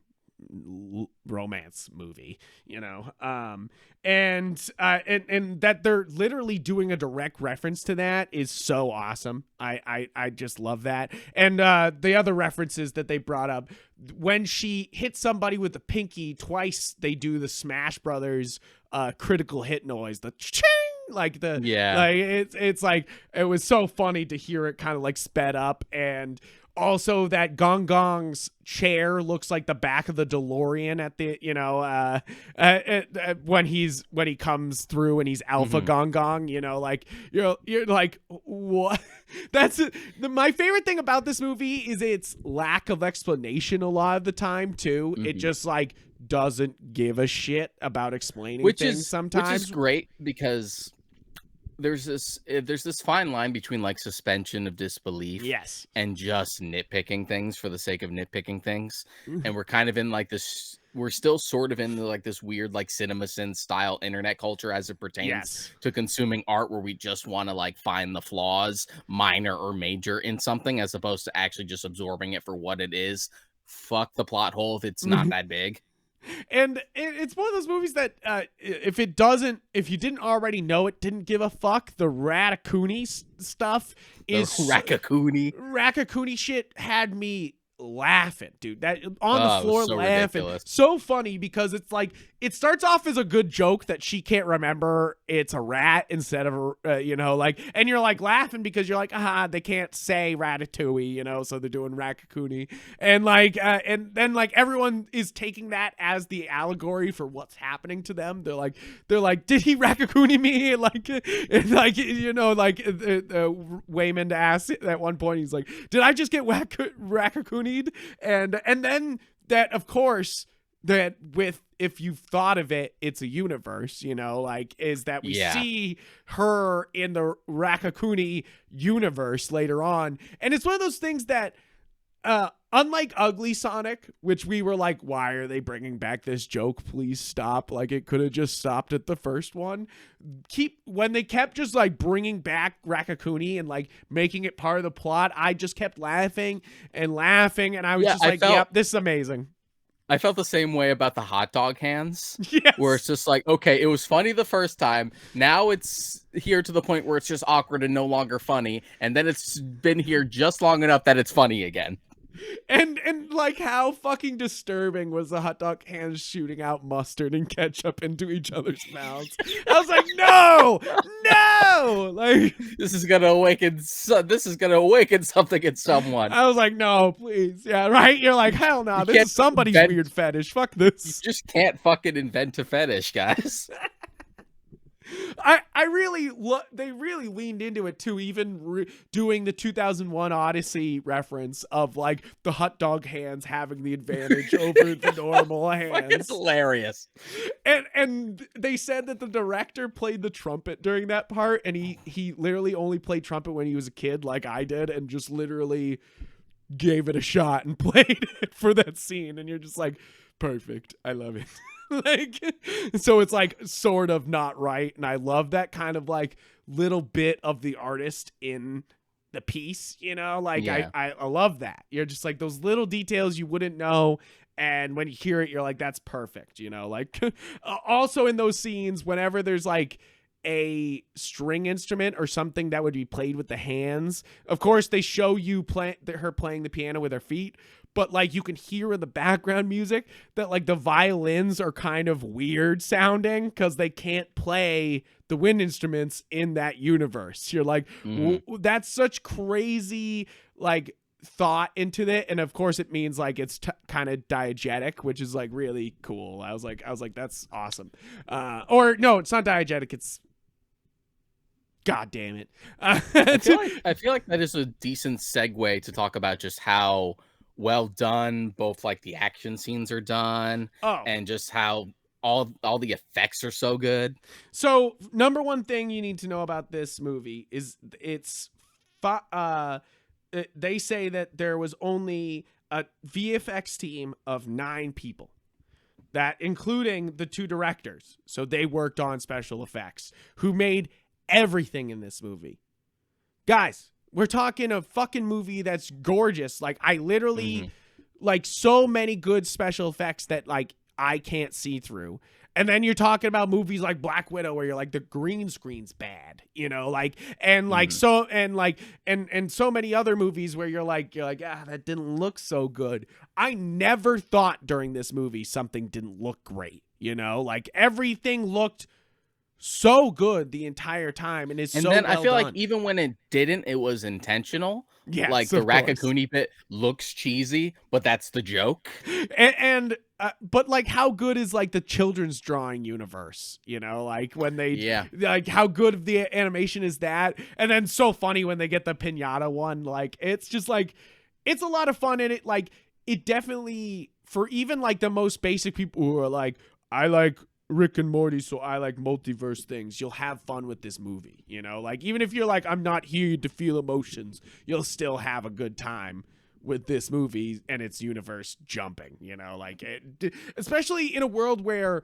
romance movie, and that they're literally doing a direct reference to that is so awesome. I just love that. And the other references that they brought up, when she hits somebody with the pinky twice, they do the Smash Brothers critical hit noise, the ching, like it's like, it was so funny to hear it kind of like sped up. And also that Gong Gong's chair looks like the back of the DeLorean at the, when he comes through and he's Alpha Gong Gong, like you're like, what? That's it. My favorite thing about this movie is its lack of explanation a lot of the time too. It just like doesn't give a shit about explaining things sometimes. Which is great because there's this fine line between like suspension of disbelief and just nitpicking things for the sake of nitpicking things. And we're kind of in like this, we're still sort of in like this weird like CinemaSin style internet culture as it pertains to consuming art, where we just want to like find the flaws, minor or major, in something, as opposed to actually just absorbing it for what it is. Fuck the plot hole if it's not that big. And it's one of those movies that if you didn't already know it, didn't give a fuck, the Ratatouille stuff is Ratatouille shit had me laughing, dude. That on the floor so laughing. ridiculous. So funny because it's like, it starts off as a good joke that she can't remember it's a rat instead of and you're like laughing because you're like, they can't say ratatouille, so they're doing Ratatouille, and like and then like everyone is taking that as the allegory for what's happening to them. They're like, did he Ratatouille me? Waymond asks at one point, he's like, did I just get Ratatouille'd? And then that, of course, that with, if you've thought of it, it's a universe, is that we see her in the Ratatouille universe later on. And it's one of those things that, unlike Ugly Sonic, which we were like, why are they bringing back this joke? Please stop. Like, it could have just stopped at the first one. When they kept just like bringing back Ratatouille and like making it part of the plot, I just kept laughing. And I was yep, this is amazing. I felt the same way about the hot dog hands, where it's just like, okay, it was funny the first time. Now it's here to the point where it's just awkward and no longer funny. And then it's been here just long enough that it's funny again. And like, how fucking disturbing was the hot dog hands shooting out mustard and ketchup into each other's mouths? I was like, no, like, this is gonna awaken something in someone. I was like, no, please, yeah, right. You're like, hell no, this is somebody's weird fetish. Fuck this. You just can't fucking invent a fetish, guys. They really leaned into it too, even doing the 2001 Odyssey reference of like the hot dog hands having the advantage over the normal hands. It's hilarious. And they said that the director played the trumpet during that part, and he literally only played trumpet when he was a kid, like I did, and just literally gave it a shot and played it for that scene. And you're just like, perfect. I love it. Like, so it's like sort of not right, and I love that kind of like little bit of the artist in the piece, I love that. You're just like, those little details you wouldn't know, and when you hear it, you're like, that's perfect. Like, also in those scenes, whenever there's like a string instrument or something that would be played with the hands, of course they show you her playing the piano with her feet, but like you can hear in the background music that like the violins are kind of weird sounding because they can't play the wind instruments in that universe. You're like, that's such crazy like thought into it. And of course it means like it's kind of diegetic, which is like really cool. I was like, that's awesome. Or no, it's not diegetic. God damn it. I feel like that is a decent segue to talk about just how well done both like the action scenes are done Oh, and just how all the effects are so good. so number one thing you need to know about this movie is they say that there was only a VFX team of 9 people, that including the 2 directors. So they worked on special effects, who made everything in this movie. Guys, we're talking a fucking movie that's gorgeous. Like, I literally like so many good special effects that like I can't see through. And then you're talking about movies like Black Widow where you're like the green screen's bad, you know, like, and like so and like and so many other movies where you're like that didn't look so good. I never thought during this movie something didn't look great, you know, like everything looked so good the entire time, and it's And so then well I feel done. like even when it didn't, it was intentional. Yes, Like the of course. Raccacoonie bit looks cheesy, but that's the joke. And but like how good is like the children's drawing universe, you know, like when they like how good of the animation is that, and then so funny when they get the piñata one, like it's just like it's a lot of fun, and it definitely, for even like the most basic people who are like, I like Rick and Morty, so I like multiverse things, you'll have fun with this movie, you know, like even if you're like, I'm not here to feel emotions, you'll still have a good time with this movie and its universe jumping, you know, like especially in a world where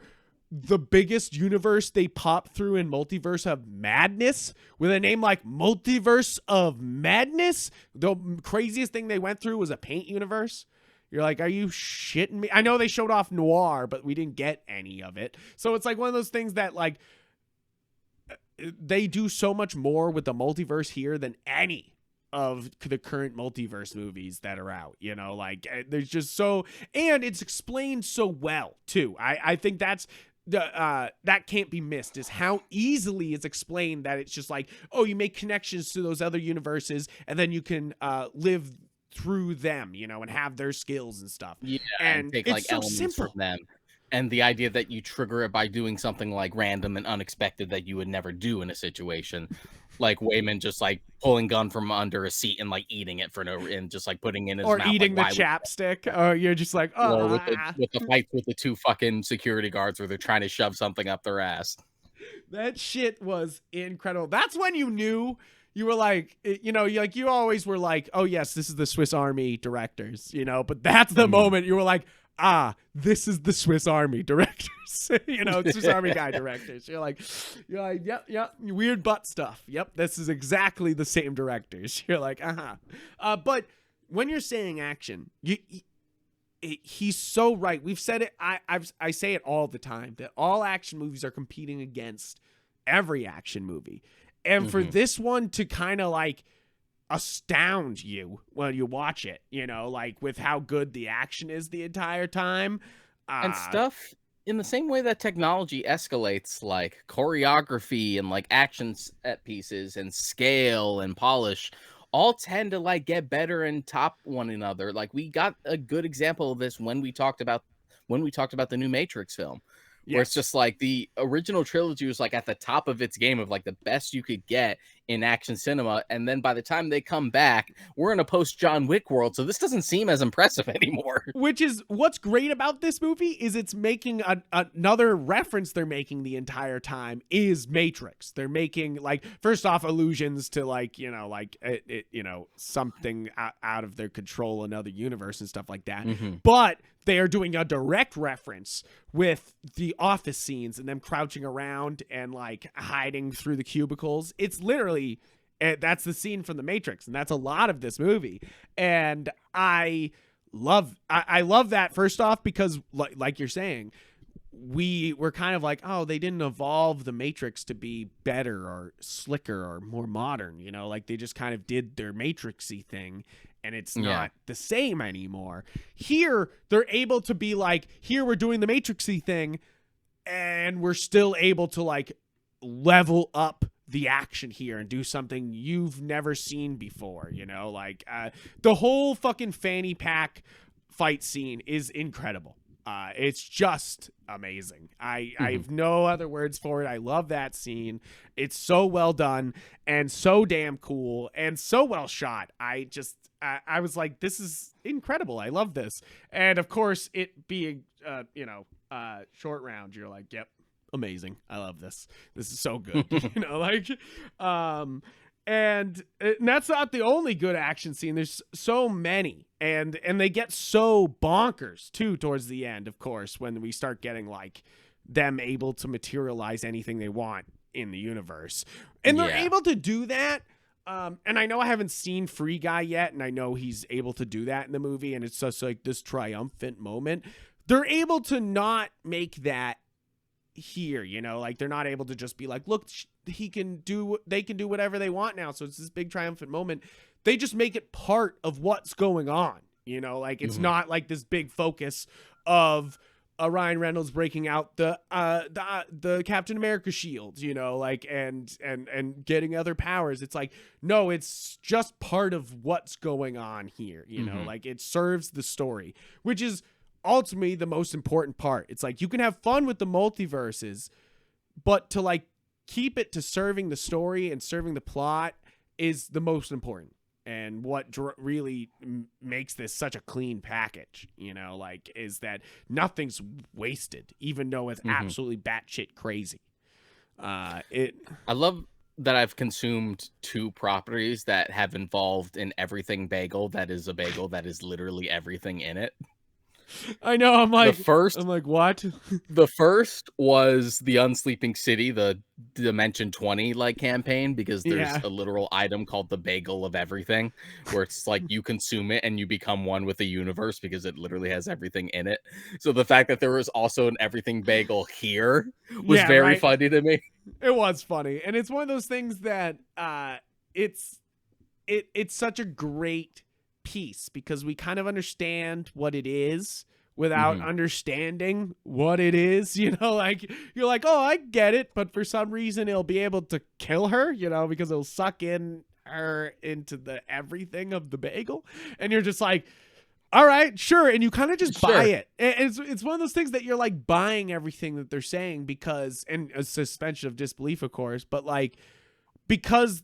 the biggest universe they pop through in Multiverse of Madness, with a name like Multiverse of Madness, the craziest thing they went through was a paint universe. You're like, are you shitting me? I know they showed off Noir, but we didn't get any of it. So it's like one of those things that like they do so much more with the multiverse here than any of the current multiverse movies that are out, you know, like there's just so, and it's explained so well too. I think that's that can't be missed, is how easily it's explained, that it's just like, oh, you make connections to those other universes and then you can live through them, you know, and have their skills and stuff. Yeah, and take it's like so elements simple from them. And the idea that you trigger it by doing something like random and unexpected that you would never do in a situation. Like Wayman just like pulling gun from under a seat and like eating it and just like putting it in his or mouth. eating like, the chapstick, or you're just like, or oh, with the fights with the 2 fucking security guards where they're trying to shove something up their ass. that shit was incredible. That's when you knew. You were like, you know, you always were like, oh yes, this is the Swiss Army directors, you know, but that's the moment you were like, this is the Swiss Army directors, you know, Swiss Army guy directors. You're like, yep, weird butt stuff. Yep, this is exactly the same directors. You're like, but when you're saying action, he's so right. We've said it. I say it all the time, that all action movies are competing against every action movie. And for this one to kind of like astound you when you watch it, you know, like with how good the action is the entire time. And stuff in the same way that technology escalates, like choreography and like action set pieces and scale and polish all tend to like get better and top one another. Like we got a good example of this when we talked about the new Matrix film. Where it's just like the original trilogy was like at the top of its game of like the best you could get in action cinema. And then by the time they come back, we're in a post John Wick world. So this doesn't seem as impressive anymore. Which is what's great about this movie, is it's making another reference they're making the entire time is Matrix. They're making like, first off, allusions to like, you know, like you know, something out of their control, another universe and stuff like that. But they are doing a direct reference with the office scenes and them crouching around and like hiding through the cubicles. It's literally, that's the scene from the Matrix, and that's a lot of this movie. And I love that, first off, because like you're saying, we were kind of like, oh, they didn't evolve the Matrix to be better or slicker or more modern, you know, like they just kind of did their Matrixy thing. And it's not the same anymore. Here, they're able to be like, here we're doing the Matrixy thing, and we're still able to like level up the action here and do something you've never seen before, you know? Like the whole fucking fanny pack fight scene is incredible. It's just amazing. I have no other words for it. I love that scene. It's so well done and so damn cool and so well shot. I was like, this is incredible. I love this. And of course, it being short round, you're like, yep, amazing. I love this. This is so good. And that's not the only good action scene. There's so many, and they get so bonkers too towards the end, of course, when we start getting like them able to materialize anything they want in the universe, and they're able to do that. And I know I haven't seen Free Guy yet, and I know he's able to do that in the movie, and it's just like this triumphant moment. They're able to not make that here, like they're not able to just be like, look, they can do whatever they want now, so it's this big triumphant moment. They just make it part of what's going on, like it's not like this big focus of Ryan Reynolds breaking out the Captain America shield, and getting other powers. It's like, no, it's just part of what's going on here, like it serves the story, which is ultimately the most important part. It's like you can have fun with the multiverses, but to like keep it to serving the story and serving the plot is the most important, and what really makes this such a clean package, is that nothing's wasted, even though it's absolutely batshit crazy. I love that I've consumed 2 properties that have involved an everything bagel that is a bagel that is literally everything in it. I know. I'm like, what? The first was the Unsleeping City, the Dimension 20 campaign, because there's a literal item called the bagel of everything, where it's like you consume it and you become one with the universe because it literally has everything in it. So the fact that there was also an everything bagel here was very funny to me. It was funny, and it's one of those things that it's such a great piece because we kind of understand what it is without understanding what it is, like you're like, oh, I get it, but for some reason it'll be able to kill her, because it'll suck in her into the everything of the bagel, and you're just like, all right, sure, and you kind of just buy it. And it's one of those things that you're like buying everything that they're saying because, and a suspension of disbelief, of course, but like because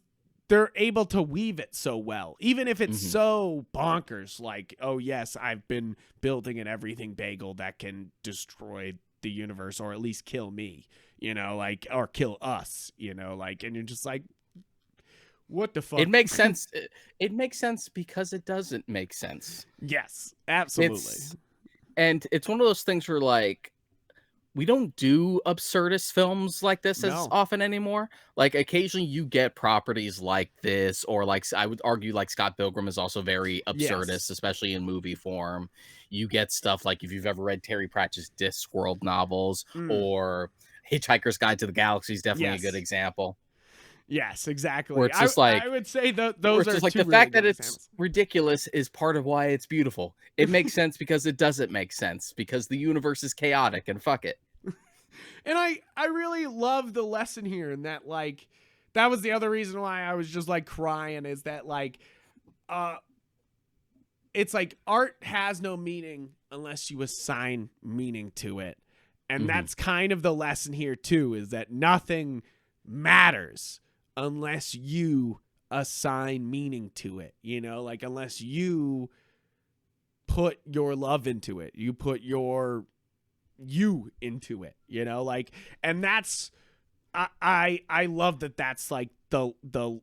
they're able to weave it so well, even if it's so bonkers, like, oh yes, I've been building an everything bagel that can destroy the universe or at least kill me, or kill us, and you're just like, what the fuck? It makes sense. It makes sense because it doesn't make sense. Yes, absolutely. It's one of those things where like, we don't do absurdist films like this as often anymore. Like occasionally you get properties like this, or like I would argue like Scott Pilgrim is also very absurdist, especially in movie form. You get stuff like if you've ever read Terry Pratchett's Discworld novels or Hitchhiker's Guide to the Galaxy is definitely a good example. Yes, exactly. Where it's just I would say those are like the fact that it's ridiculous is part of why it's beautiful. It makes sense because it doesn't make sense because the universe is chaotic and fuck it. And I really love the lesson here, and that like that was the other reason why I was just like crying, is that like it's like art has no meaning unless you assign meaning to it. And that's kind of the lesson here too, is that nothing matters unless you assign meaning to it, like unless you put your love into it, you put you into it, like, and that's I love that. That's like the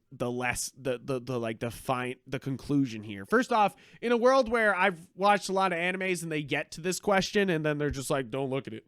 conclusion here. First off, in a world where I've watched a lot of animes and they get to this question and then they're just like, don't look at it,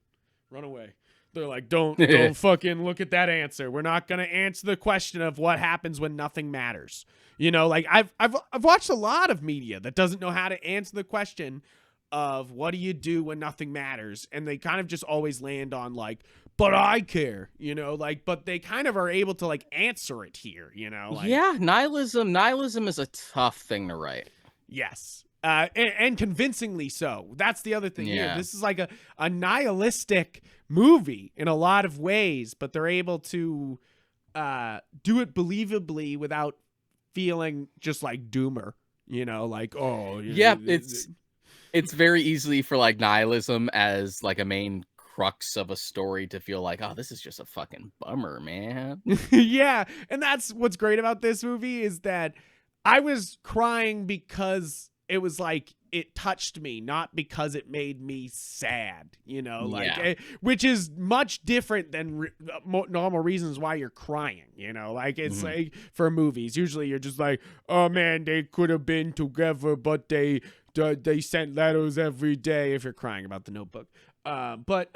run away. They're like, don't fucking look at that answer. We're not gonna answer the question of what happens when nothing matters. Like I've watched a lot of media that doesn't know how to answer the question of what do you do when nothing matters, and they kind of just always land on like, but I care, but they kind of are able to like answer it here, like, yeah, nihilism is a tough thing to write. Yes. And convincingly so. That's the other thing here. This is like a nihilistic movie in a lot of ways, but they're able to do it believably without feeling just like doomer, like, oh. Yeah, it's It's very easily for like nihilism as like a main crux of a story to feel like, oh, this is just a fucking bummer, man. Yeah, and that's what's great about this movie is that I was crying because it was like it touched me, not because it made me sad, like Yeah. which is much different than normal reasons why you're crying, like it's like for movies usually you're just like, oh man, they could have been together but they sent letters every day if you're crying about The Notebook. But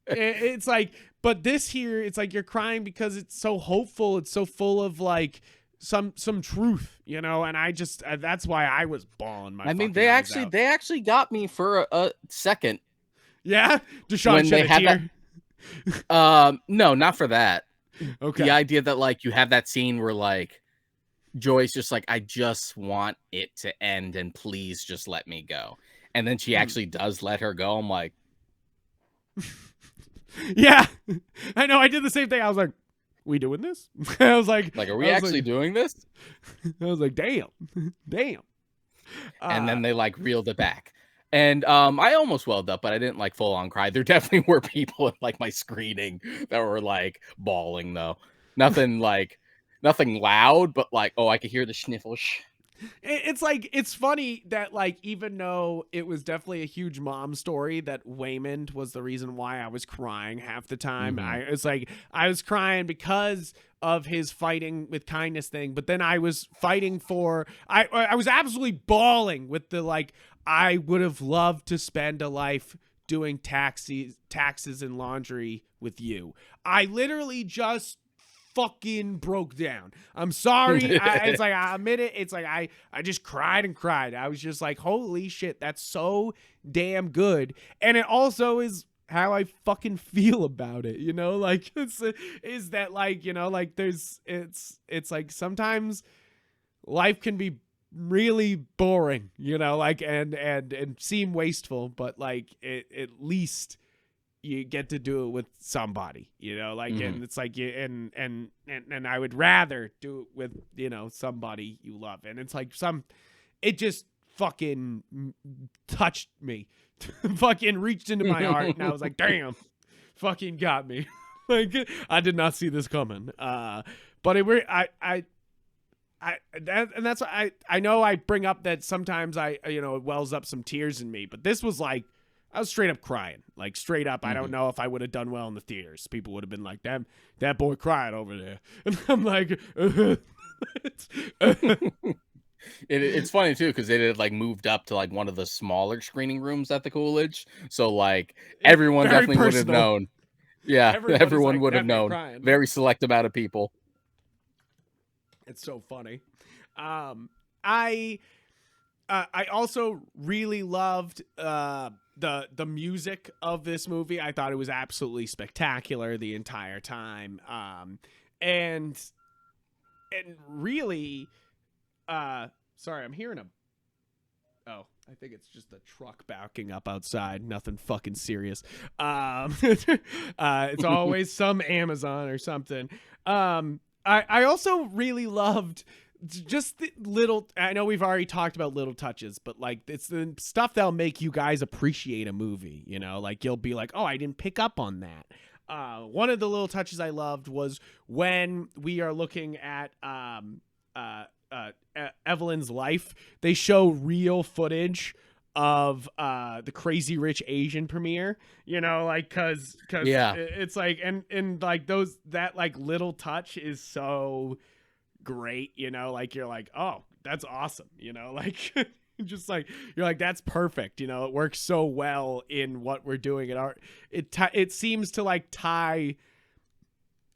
it's like, but this here, it's like you're crying because it's so hopeful. It's so full of like some truth, and I just that's why I was bawling my. I mean, fucking eyes out. they actually got me for a second. Yeah, Deshaun When shed they a had tear. No, not for that. Okay. The idea that like you have that scene where like Joy's just like, I just want it to end and please just let me go. And then she actually does let her go. I'm like, yeah, I know. I did the same thing. I was like, we doing this? I was like, are we actually doing this? I was like, damn. And then they like reeled it back. And I almost welled up, but I didn't like full on cry. There definitely were people in like my screening that were like bawling though. Nothing loud, but like, oh, I could hear the sniffles. It's like, it's funny that like, even though it was definitely a huge mom story, that Waymond was the reason why I was crying half the time. It's like, I was crying because of his fighting with kindness thing, but then I was fighting for, I was absolutely bawling with the, like, I would have loved to spend a life doing taxes and laundry with you. I literally just fucking broke down. I'm sorry. It's like, I admit it. It's like, I just cried and cried. I was just like, holy shit, that's so damn good. And it also is how I fucking feel about it, like is that like, like there's, it's like sometimes life can be really boring, like, and seem wasteful, but like at least you get to do it with somebody, like, and it's like, and I would rather do it with, somebody you love. And it's like it just fucking touched me, fucking reached into my heart. And I was like, damn, fucking got me. Like, I did not see this coming. But that's why I know I bring up that sometimes it wells up some tears in me, but this was like, I was straight up crying, like straight up. I don't know if I would have done well in the theaters. People would have been like, that boy crying over there. And I'm like, It's funny too, because they had like moved up to like one of the smaller screening rooms at the Coolidge. So like everyone definitely would have known. Yeah, everyone would have known. Crying. Very select amount of people. It's so funny. I also really loved the music of this movie. I thought it was absolutely spectacular the entire time. And really, sorry, I'm hearing I think it's just a truck backing up outside. Nothing fucking serious. It's always some Amazon or something. I also really loved just the little, I know we've already talked about little touches, but like it's the stuff that'll make you guys appreciate a movie, like you'll be like, oh, I didn't pick up on that. One of the little touches I loved was when we are looking at Evelyn's life, they show real footage of the Crazy Rich Asian premiere, like cause yeah, it's like, and like that like little touch is so great, like you're like, oh, that's awesome, like just like you're like, that's perfect, it works so well in what we're doing in art. It seems to like tie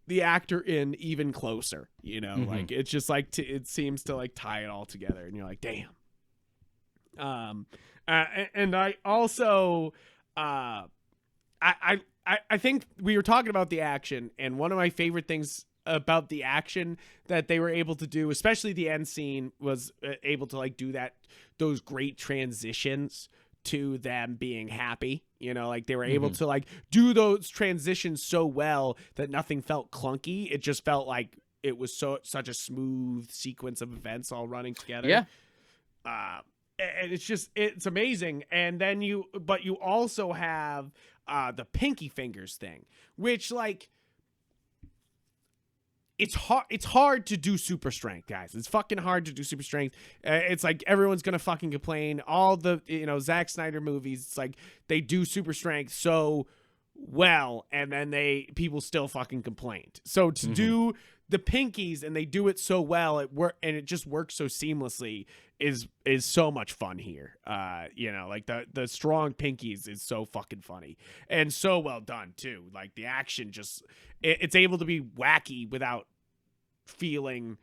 the actor in even closer, like it's just like it seems to like tie it all together, and you're like, damn. And I also I think we were talking about the action, and one of my favorite things about the action that they were able to do, especially the end scene, was able to like do those great transitions to them being happy, like they were able to like do those transitions so well that nothing felt clunky. It just felt like it was such a smooth sequence of events all running together. Yeah. and it's amazing. And then you also have the pinky fingers thing, which like it's hard to do super strength, guys. It's fucking hard to do super strength. It's like everyone's gonna fucking complain. All the Zack Snyder movies, it's like they do super strength so well, and then people still fucking complained. So to do the pinkies and they do it so well, it just works so seamlessly is so much fun here. Like the strong pinkies is so fucking funny and so well done too. Like the action it's able to be wacky without feeling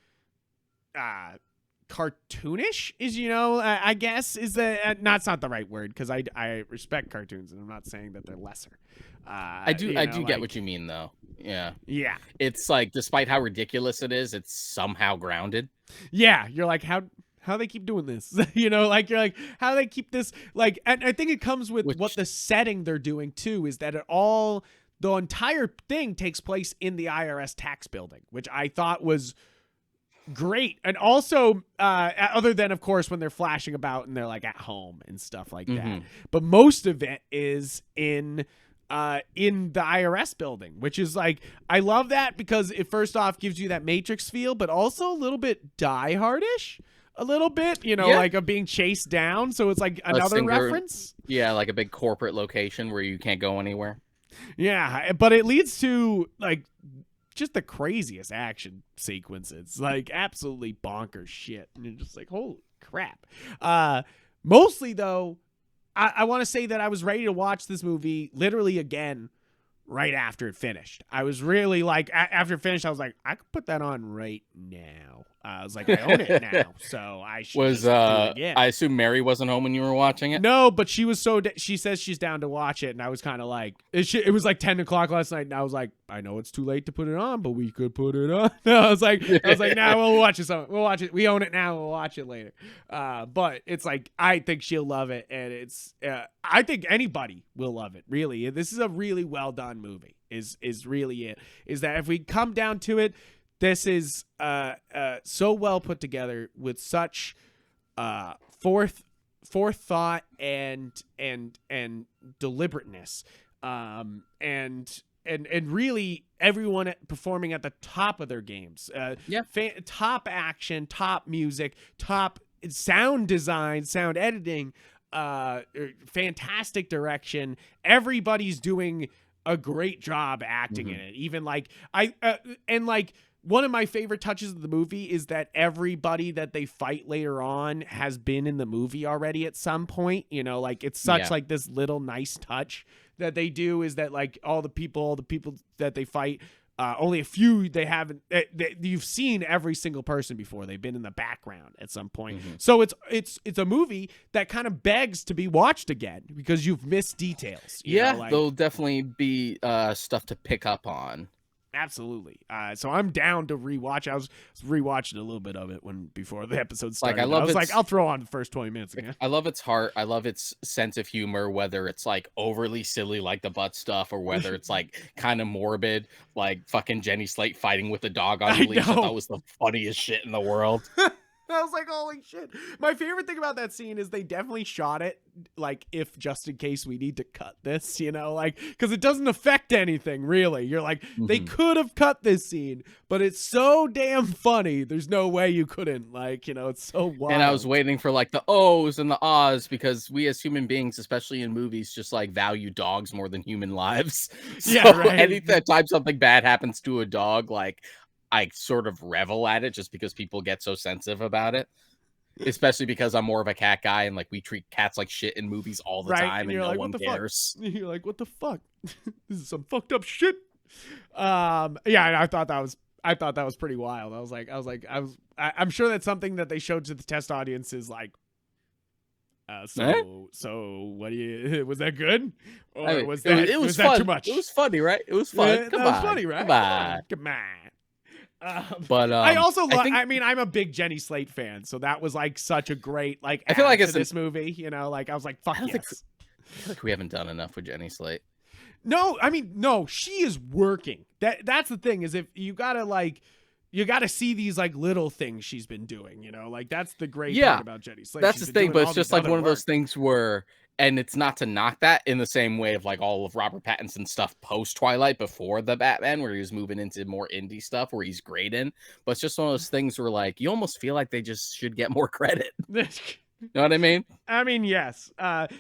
cartoonish, I guess is that's not the right word, because I respect cartoons and I'm not saying that they're lesser. I do get what you mean though. Yeah. It's like, despite how ridiculous it is, it's somehow grounded. Yeah, you're like, how they keep doing this? Like you're like, how they keep this, like, and I think it comes with what the setting they're doing too, is that the entire thing takes place in the IRS tax building, which I thought was great. And also other than of course when they're flashing about and they're like at home and stuff like that, but most of it is in the IRS building, which is like, I love that because it first off gives you that Matrix feel, but also a little bit Die Hard-ish, a little bit, like of being chased down. So it's like another reference. Yeah, like a big corporate location where you can't go anywhere. Yeah, but it leads to like just the craziest action sequences, like absolutely bonkers shit. And you're just like, holy crap. Mostly though, I want to say that I was ready to watch this movie literally again right after it finished. I was really like, after it finished, I was like, I could put that on right now. I was like, I own it now, so I should just do it again. I assume Mary wasn't home when you were watching it? No, but she was she says she's down to watch it, and I was kind of like, it was like 10 o'clock last night, and I was like, I know it's too late to put it on, but we could put it on. I was like, nah, we'll watch it. We'll watch it. We own it now. We'll watch it later. But it's like, I think she'll love it, and I think anybody will love it. Really, this is a really well done movie. Is really it. Is that if we come down to it, this is so well put together with such forethought and deliberateness, and really everyone performing at the top of their games. Top action, top music, top sound design, sound editing, fantastic direction. Everybody's doing a great job acting in it. Even like one of my favorite touches of the movie is that everybody that they fight later on has been in the movie already at some point. Like it's such like this little nice touch that they do, is that like all the people that they fight, only a few they haven't. You've seen every single person before. They've been in the background at some point. So it's a movie that kind of begs to be watched again because you've missed details. There'll definitely be stuff to pick up on. Absolutely. So I'm down to rewatch. I was rewatching a little bit of it before the episode started. I'll throw on the first 20 minutes again. I love its heart. I love its sense of humor, whether it's like overly silly like the butt stuff, or whether it's like kind of morbid, like fucking Jenny Slate fighting with the dog on the leash. I thought was the funniest shit in the world. I was like, holy shit. My favorite thing about that scene is they definitely shot it like, if just in case we need to cut this, like, because it doesn't affect anything really. You're like, they could have cut this scene, but it's so damn funny. There's no way you couldn't, like, it's so wild. And I was waiting for like the ohs and the ahs, because we as human beings, especially in movies, just like value dogs more than human lives. So anytime something bad happens to a dog, like, I sort of revel at it just because people get so sensitive about it. Especially because I'm more of a cat guy, and like we treat cats like shit in movies all the time, and no one cares. You're like, what the fuck? This is some fucked up shit. And I thought that was pretty wild. I'm sure that's something that they showed to the test audience is like, so what do you, was that good? Or was that, it was that fun. too much? It was funny, right? It was fun. Come on. It was funny, right? Come on. But I also I'm a big Jenny Slate fan, so that was like such a great like I feel like it's this movie, like I was like, fuck yes. I feel like we haven't done enough with Jenny Slate. No, she is working. That's the thing, is if you gotta like, you got to see these like little things she's been doing, you know, like that's the great Yeah, part about Jenny Slate. that's She's the been thing, doing but all it's just these like other one of those work. things where, and it's not to knock that in the same way of like all of Robert Pattinson stuff post Twilight before the Batman, where he was moving into more indie stuff where he's great in, but it's just one of those things where like you almost feel like they just should get more credit. You know what I mean? I mean, yes.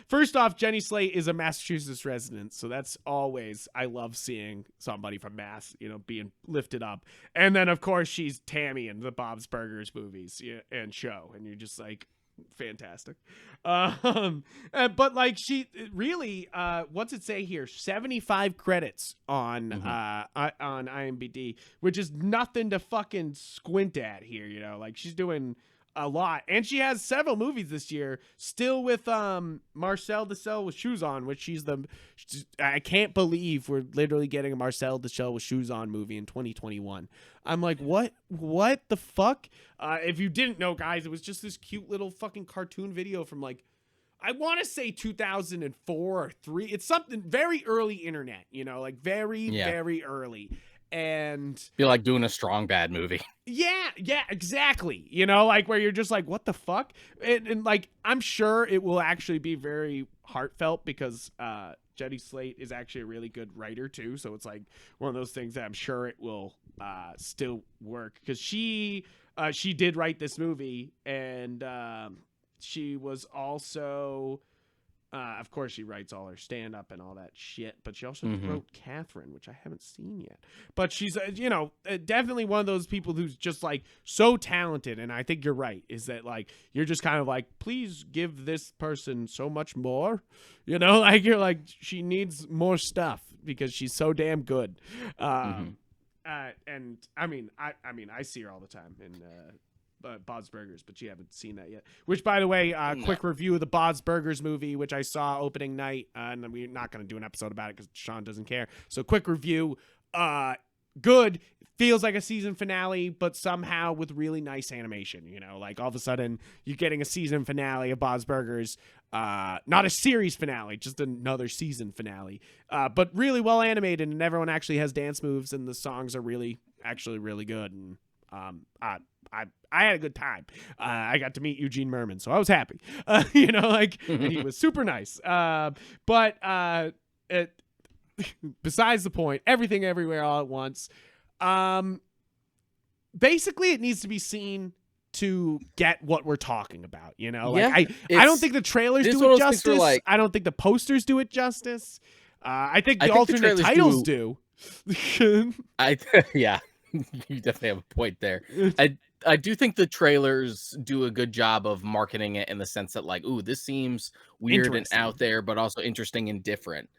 First off, Jenny Slate is a Massachusetts resident, so that's always, I love seeing somebody from Mass, you know, being lifted up. And then, of course, she's Tammy in the Bob's Burgers movies and show, and you're just like, fantastic. But like she really, what's it say here? 75 credits on on IMDb, which is nothing to fucking squint at here. You know, like she's doing a lot, and she has several movies this year still with Marcel Desailles with shoes on, which I can't believe we're literally getting a Marcel Desailles with shoes on movie in 2021. I'm like, what the fuck? If you didn't know, guys, it was just this cute little fucking cartoon video from like, I want to say 2004 or 3. It's something very early internet, you know, like very early. And feel like doing a Strong Bad movie. Yeah, exactly. You know, like where you're just like, what the fuck? And like, I'm sure it will actually be very heartfelt because Jenny Slate is actually a really good writer too. So it's like one of those things that I'm sure it will still work because she did write this movie, and she was also of course, she writes all her stand-up and all that shit, but she also wrote Catherine, which I haven't seen yet. But she's, you know, definitely one of those people who's just, like, so talented, and I think you're right, is that, like, you're just kind of like, please give this person so much more, you know? Like, you're like, she needs more stuff because she's so damn good. And, I mean, I see her all the time in Bob's Burgers, but you haven't seen that yet. Which, by the way, quick review of the Bob's Burgers movie, which I saw opening night, and we're not going to do an episode about it because Sean doesn't care. So, quick review. Good. Feels like a season finale, but somehow with really nice animation. You know, like all of a sudden you're getting a season finale of Bob's Burgers. Not a series finale, just another season finale. But really well animated, and everyone actually has dance moves, and the songs are actually really good. And I had a good time. I got to meet Eugene Merman, so I was happy. You know, like, and he was super nice. But besides the point, everything everywhere all at once. Basically, it needs to be seen to get what we're talking about. You know, like I don't think the trailers do it justice. Like, I don't think the posters do it justice. I think the alternate titles do. Yeah. You definitely have a point there. I do think the trailers do a good job of marketing it in the sense that like, ooh, this seems weird and out there, but also interesting and different.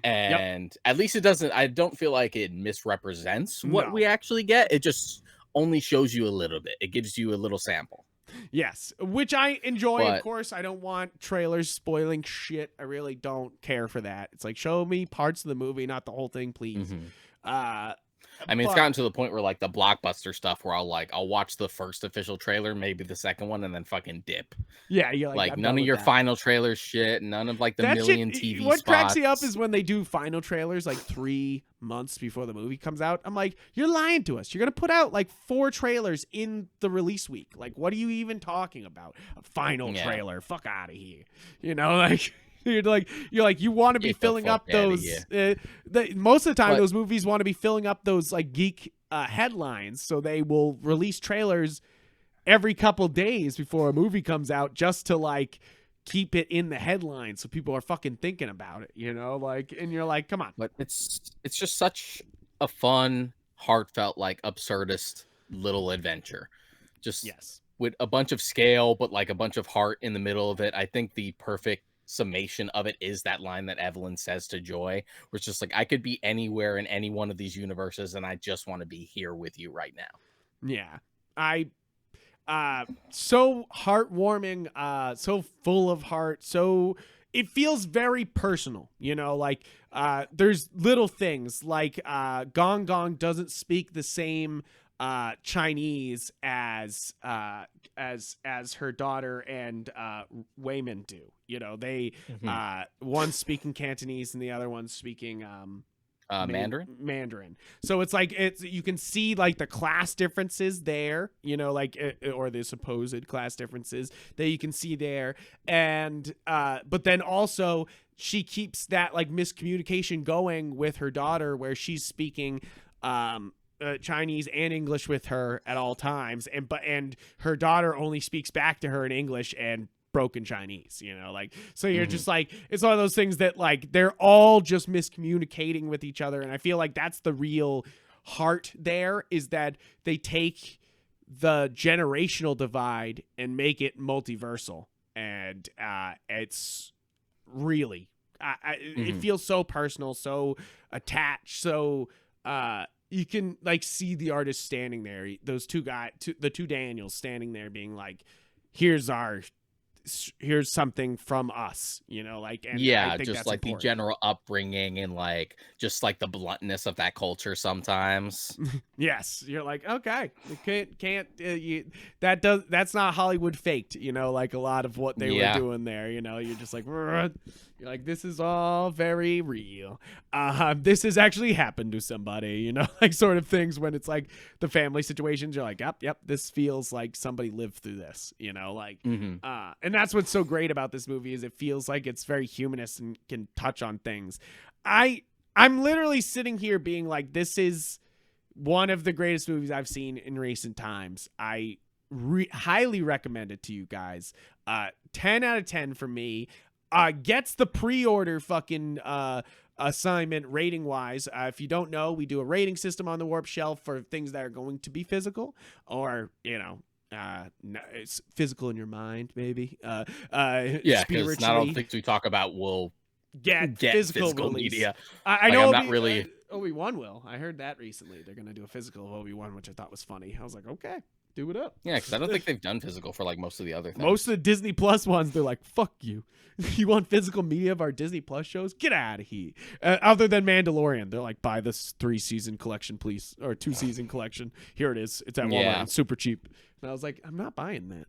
And at least it doesn't, I don't feel like it misrepresents what we actually get. It just only shows you a little bit. It gives you a little sample. Yes, which I enjoy. Of course, I don't want trailers spoiling shit. I really don't care for that. It's like, show me parts of the movie, not the whole thing, please. I mean, it's gotten to the point where like the blockbuster stuff where I'll watch the first official trailer, maybe the second one, and then fucking dip. Yeah, you're like none of your final trailer shit, none of like the million TV what spots. Cracks me up is when they do final trailers like 3 months before the movie comes out. I'm like, you're lying to us. You're gonna put out like 4 trailers in the release week. Like, what are you even talking about? A final trailer? Fuck out of here. You know, like. You're like you want to be filling up those most of the time those movies want to be filling up those like geek headlines, so they will release trailers every couple days before a movie comes out just to like keep it in the headlines so people are fucking thinking about it, you know, like, and you're like, come on. But it's just such a fun, heartfelt, like absurdist little adventure, just with a bunch of scale but like a bunch of heart in the middle of it. I think the perfect summation of it is that line that Evelyn says to Joy, where it's just like, I could be anywhere in any one of these universes and I just want to be here with you right now. Yeah. So heartwarming, so full of heart, so it feels very personal, you know, like there's little things like Gong Gong doesn't speak the same Chinese as her daughter and Wayman do. You know, they one's speaking Cantonese and the other one's speaking Mandarin. Mandarin. So it's like you can see like the class differences there, you know, like or the supposed class differences that you can see there, and but then also she keeps that like miscommunication going with her daughter, where she's speaking Chinese and English with her at all times, and her daughter only speaks back to her in English and broken Chinese, you know, like, so you're just like, it's one of those things that like they're all just miscommunicating with each other, and I feel like that's the real heart there, is that they take the generational divide and make it multiversal, and it's really it feels so personal, so attached, so you can like see the artist standing there, those two guys, the two Daniels standing there being like, here's something from us, you know, like, and yeah, I think just that's like important. the general upbringing and like just like the bluntness of that culture sometimes. Yes, you're like, okay, you can't that's not Hollywood faked, you know, like a lot of what they were Yeah. doing there, you know, you're just like, you're like, this is all very real. This has actually happened to somebody, you know, like sort of things, when it's like the family situations, you're like, yep, this feels like somebody lived through this, you know, like, and that's what's so great about this movie, is it feels like it's very humanist and can touch on things. I'm literally sitting here being like, this is one of the greatest movies I've seen in recent times. I highly recommend it to you guys. 10 out of 10 for me. Gets the pre-order fucking assignment rating wise. If you don't know, we do a rating system on the Warp Shelf for things that are going to be physical, or, you know, it's physical in your mind, maybe. Yeah, because not all things we talk about will get physical release. media. I like, know I'm not really. Obi-Wan will. I heard that recently. They're gonna do a physical of Obi-Wan, which I thought was funny. I was like, okay, do it up. Yeah, because I don't think they've done physical for like most of the other things. Most of the Disney Plus ones, they're like, fuck you. You want physical media of our Disney Plus shows? Get out of here. Other than Mandalorian, they're like, buy this 3-season collection, please, or 2-season collection. Here it is. It's at Walmart. Yeah. It's super cheap. And I was like, I'm not buying that.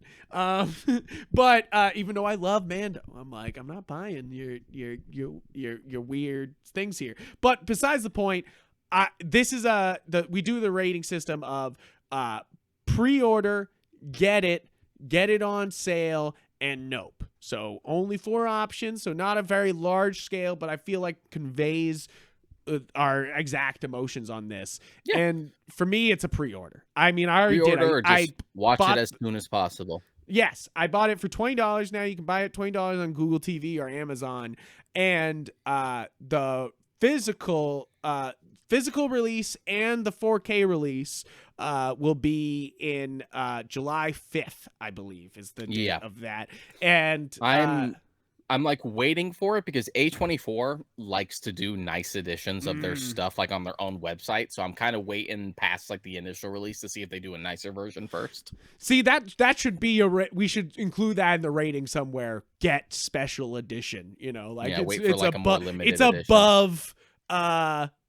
But even though I love Mando, I'm like, I'm not buying your weird things here. But besides the point, this is we do the rating system of pre-order, get it on sale, and nope. So only 4 options. So not a very large scale, but I feel like conveys our exact emotions on this. Yeah. And for me, it's a pre-order. I mean, I already did. I watch it as soon as possible. Yes, I bought it for $20 now. You can buy it $20 on Google TV or Amazon. And the physical release and the 4K release will be in July 5th, I believe, is the date of that. And I'm like waiting for it, because A24 likes to do nice editions of their stuff like on their own website. So I'm kind of waiting past like the initial release to see if they do a nicer version first. See, that should be we should include that in the rating somewhere. Get special edition, you know, like it's like a more limited edition.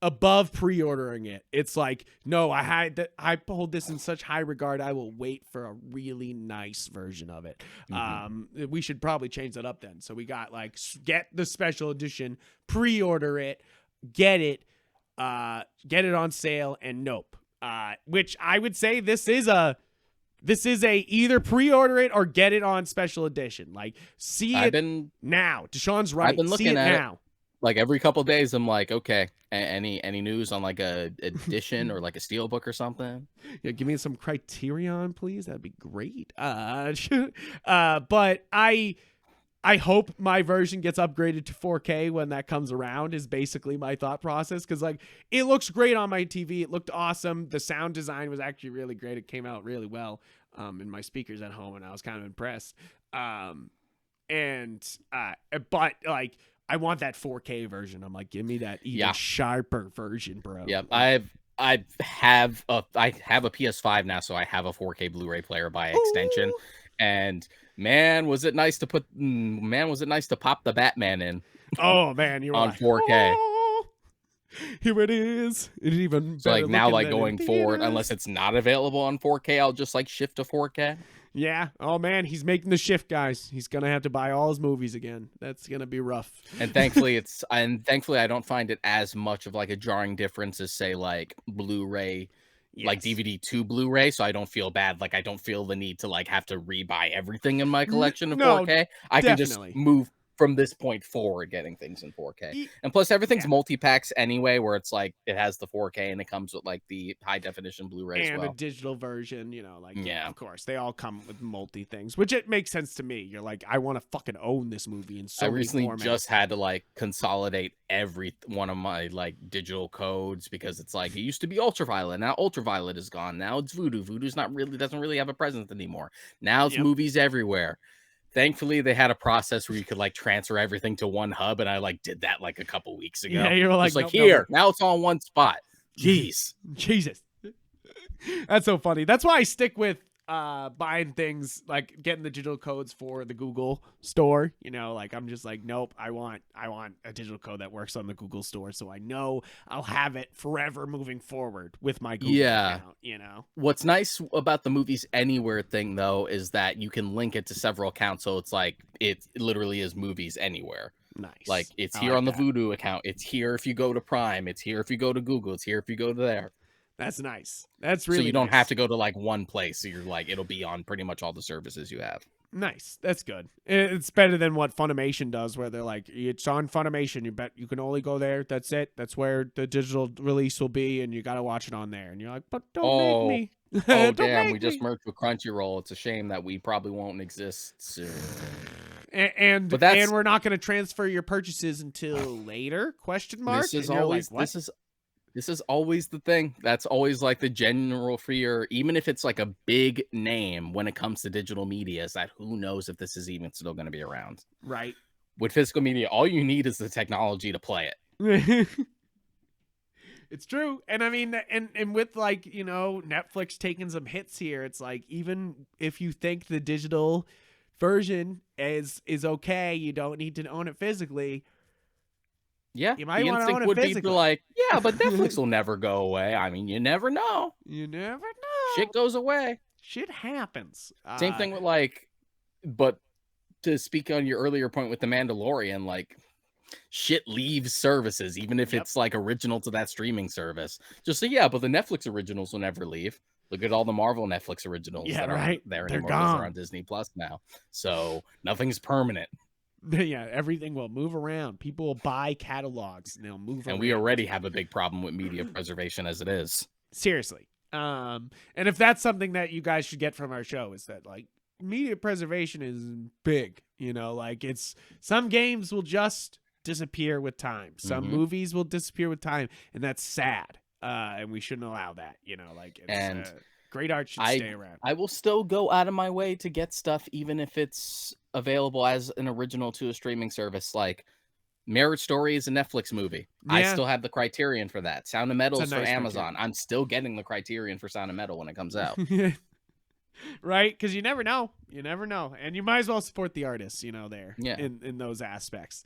Above pre-ordering it. It's like, no, I hold this in such high regard, I will wait for a really nice version of it. We should probably change that up then. So we got like, get the special edition, pre-order it, get it on sale, and nope. Which I would say this is a either pre-order it or get it on special edition. Like, see it now. Deshaun's right. I've been looking see it at now. Like every couple of days, I'm like, okay, any news on like a edition or like a steelbook or something? Yeah, give me some Criterion, please. That'd be great. But I hope my version gets upgraded to 4K when that comes around, is basically my thought process. Because like, it looks great on my TV. It looked awesome. The sound design was actually really great. It came out really well in my speakers at home, and I was kind of impressed. But like, I want that 4K version. I'm like, give me that even sharper version, bro. Yep, I have a PS5 now, so I have a 4K Blu-ray player by extension. Ooh. And man, was it nice to pop the Batman in? Oh man, you were on like, 4K. Oh, here it is. It's even better. So like now, like going forward, unless it's not available on 4K, I'll just like shift to 4K. Yeah. Oh man, he's making the shift, guys. He's gonna have to buy all his movies again. That's gonna be rough. And thankfully I don't find it as much of like a jarring difference as say like Blu-ray, like Yes. DVD to Blu-ray, so I don't feel bad. Like I don't feel the need to like have to rebuy everything in my collection in No, 4K. I can just definitely. move from this point forward getting things in 4K. And plus everything's Yeah. multi-packs anyway, where it's like it has the 4K and it comes with like the high definition Blu-ray as And well. a digital version, you know, like, Yeah. of course, they all come with multi things, which it makes sense to me. You're like, I want to fucking own this movie in so I many recently formats. just had to like consolidate every one of my like digital codes because it's like it used to be ultraviolet, now ultraviolet is gone, now it's voodoo. Voodoo's doesn't really have a presence anymore. Now it's movies everywhere. Thankfully, they had a process where you could like transfer everything to one hub, and I like did that like a couple weeks ago. Yeah, you're like, just like nope, here, now it's all in one spot. Jeez, Jesus, that's so funny. That's why I stick with buying things, like getting the digital codes for the Google store. You know, like I'm just like, nope, I want a digital code that works on the Google store, so I know I'll have it forever moving forward with my Google account, you know. What's nice about the Movies Anywhere thing though is that you can link it to several accounts, so it's like it literally is Movies Anywhere. Nice. Like it's here on the Vudu account, it's here if you go to Prime, it's here if you go to Google, it's here if you go to there. That's nice. That's really so you don't nice. have to go to like one place. So you're like, it'll be on pretty much all the services you have. Nice. That's good. It's better than what Funimation does, where they're like, it's on Funimation. You can only go there. That's it. That's where the digital release will be, and you got to watch it on there. And you're like, but don't make me. Oh damn! We just merged with Crunchyroll. It's a shame that we probably won't exist soon. And we're not going to transfer your purchases until later? Question mark. This is always like, This is always the thing. That's always like the general fear, even if it's like a big name when it comes to digital media, is that who knows if this is even still going to be around. Right. With physical media, all you need is the technology to play it. It's true. And I mean, and with like, you know, Netflix taking some hits here, it's like, even if you think the digital version is okay, you don't need to own it physically. Yeah, you might want to own it physically. Be like, yeah, but Netflix will never go away. I mean, you never know. You never know. Shit goes away. Shit happens. Same thing with like, but to speak on your earlier point with The Mandalorian, like shit leaves services, even if it's like original to that streaming service. Just so yeah, but the Netflix originals will never leave. Look at all the Marvel Netflix originals that aren't there anymore. They're on Disney Plus now. So nothing's permanent. Yeah, everything will move around. People will buy catalogs and they'll move around. And we already have a big problem with media preservation as it is. Seriously. And if that's something that you guys should get from our show, is that like media preservation is big, you know, like it's some games will just disappear with time. Some movies will disappear with time, and that's sad. And we shouldn't allow that, you know, like it's great art should stay around. I will still go out of my way to get stuff, even if it's available as an original to a streaming service. Like Marriage Story is a Netflix movie. Yeah. I still have the Criterion for that. Sound of Metal is for Amazon. I'm still getting the Criterion for Sound of Metal when it comes out. Right? Because you never know. You never know. And you might as well support the artists, you know, there in those aspects.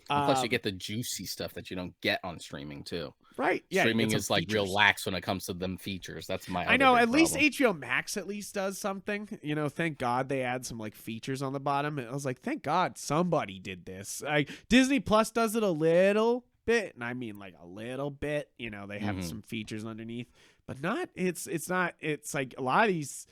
Plus, you get the juicy stuff that you don't get on streaming, too. Right. Yeah. Streaming is like real lax when it comes to them features. That's my I know. At least HBO Max at least does something. You know, thank God they add some like features on the bottom. I was like, thank God somebody did this. Like Disney Plus does it a little bit, and I mean like a little bit. You know, they have some features underneath, but not. It's not. It's like a lot of these.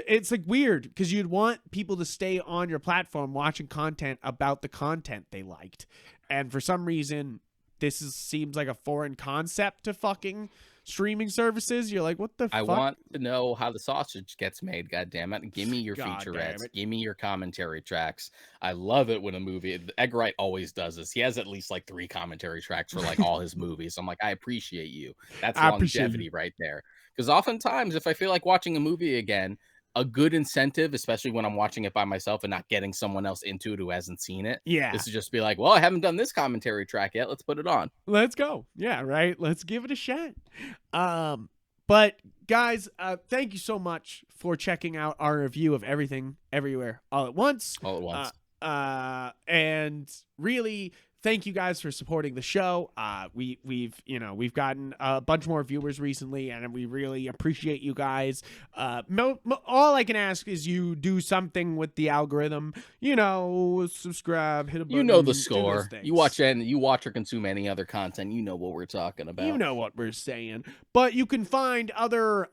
It's like weird because you'd want people to stay on your platform watching content about the content they liked, and for some reason this seems like a foreign concept to fucking streaming services. You're like, what the fuck? I want to know how the sausage gets made, goddammit. Give me your featurettes. Give me your commentary tracks. I love it when a movie, Edgar Wright always does this. He has at least like 3 commentary tracks for like all his movies. I'm like, I appreciate you. That's longevity right there. Because oftentimes if I feel like watching a movie again, a good incentive, especially when I'm watching it by myself and not getting someone else into it who hasn't seen it. Yeah. This is just be like, well, I haven't done this commentary track yet. Let's put it on. Let's go. Yeah, right. Let's give it a shot. But guys, thank you so much for checking out our review of Everything Everywhere All at Once. All at once. And really thank you guys for supporting the show. We've gotten a bunch more viewers recently, and we really appreciate you guys. All I can ask is you do something with the algorithm. Subscribe, hit a button. You know the do those score. things. You watch or consume any other content. You know what we're talking about. You know what we're saying. But you can find other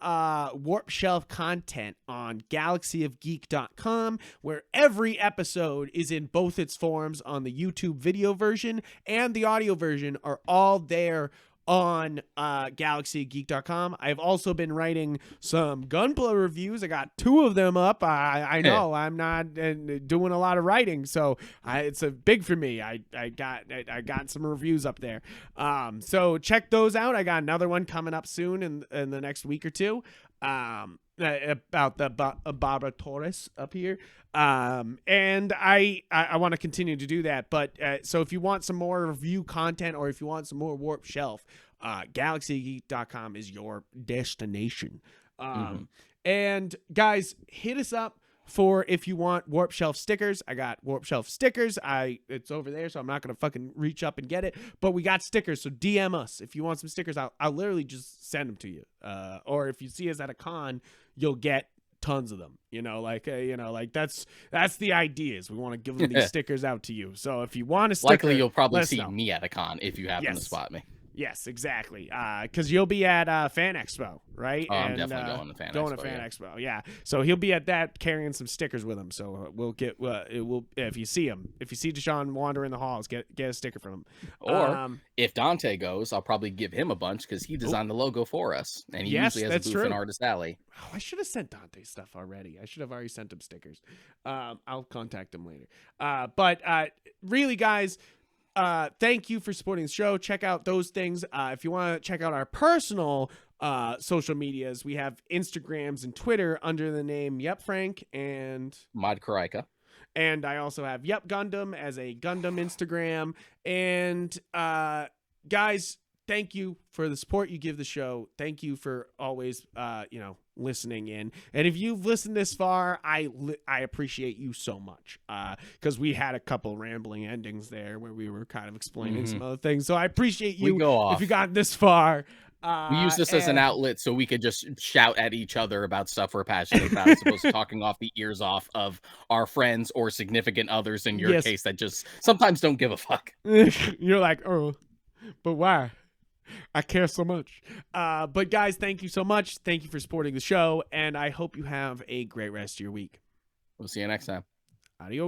Warp Shelf content on galaxyofgeek.com, where every episode is in both its forms on the YouTube video version and the audio version are all there on galaxyofgeek.com. I've also been writing some Gunpla reviews. I got 2 of them up. I know I'm not doing a lot of writing, so it's a big for me. I got some reviews up there. So check those out. I got another one coming up soon in the next week or two. About the Barbara Torres up here. And I want to continue to do that. But so if you want some more review content or if you want some more Warp Shelf, galaxygeek.com is your destination. And guys, hit us up for if you want Warp Shelf stickers. I got Warp Shelf stickers. It's over there, so I'm not gonna fucking reach up and get it. But we got stickers, so DM us if you want some stickers. I'll literally just send them to you. Or if you see us at a con, you'll get tons of them. That's the idea. Is we want to give them these stickers out to you. So if you want a sticker, likely you'll probably see me at a con if you happen to spot me. Yes, exactly. Because you'll be at Fan Expo, right? Oh, I'm definitely going to Fan Expo. Yeah. So he'll be at that carrying some stickers with him. So we'll get if you see him, if you see Deshaun wandering the halls, get a sticker from him. Or if Dante goes, I'll probably give him a bunch because he designed the logo for us, and he usually has a booth in Artist Alley. Oh, I should have sent Dante stuff already. I should have already sent him stickers. I'll contact him later. But really, guys. Thank you for supporting the show. Check out those things. If you want to check out our personal social medias, we have Instagrams and Twitter under the name Yep Frank and Mod Karika. And I also have Yep Gundam as a Gundam Instagram. And guys, thank you for the support you give the show. Thank you for always listening in. And if you've listened this far, I appreciate you so much, because we had a couple rambling endings there where we were kind of explaining some other things. So I appreciate you if you got this far. We use this as an outlet so we could just shout at each other about stuff we're passionate about, as opposed to talking off the ears off of our friends or significant others in your case that just sometimes don't give a fuck. You're like, oh, but why? I care so much. But guys, thank you so much. Thank you for supporting the show, and I hope you have a great rest of your week. We'll see you next time. Adios.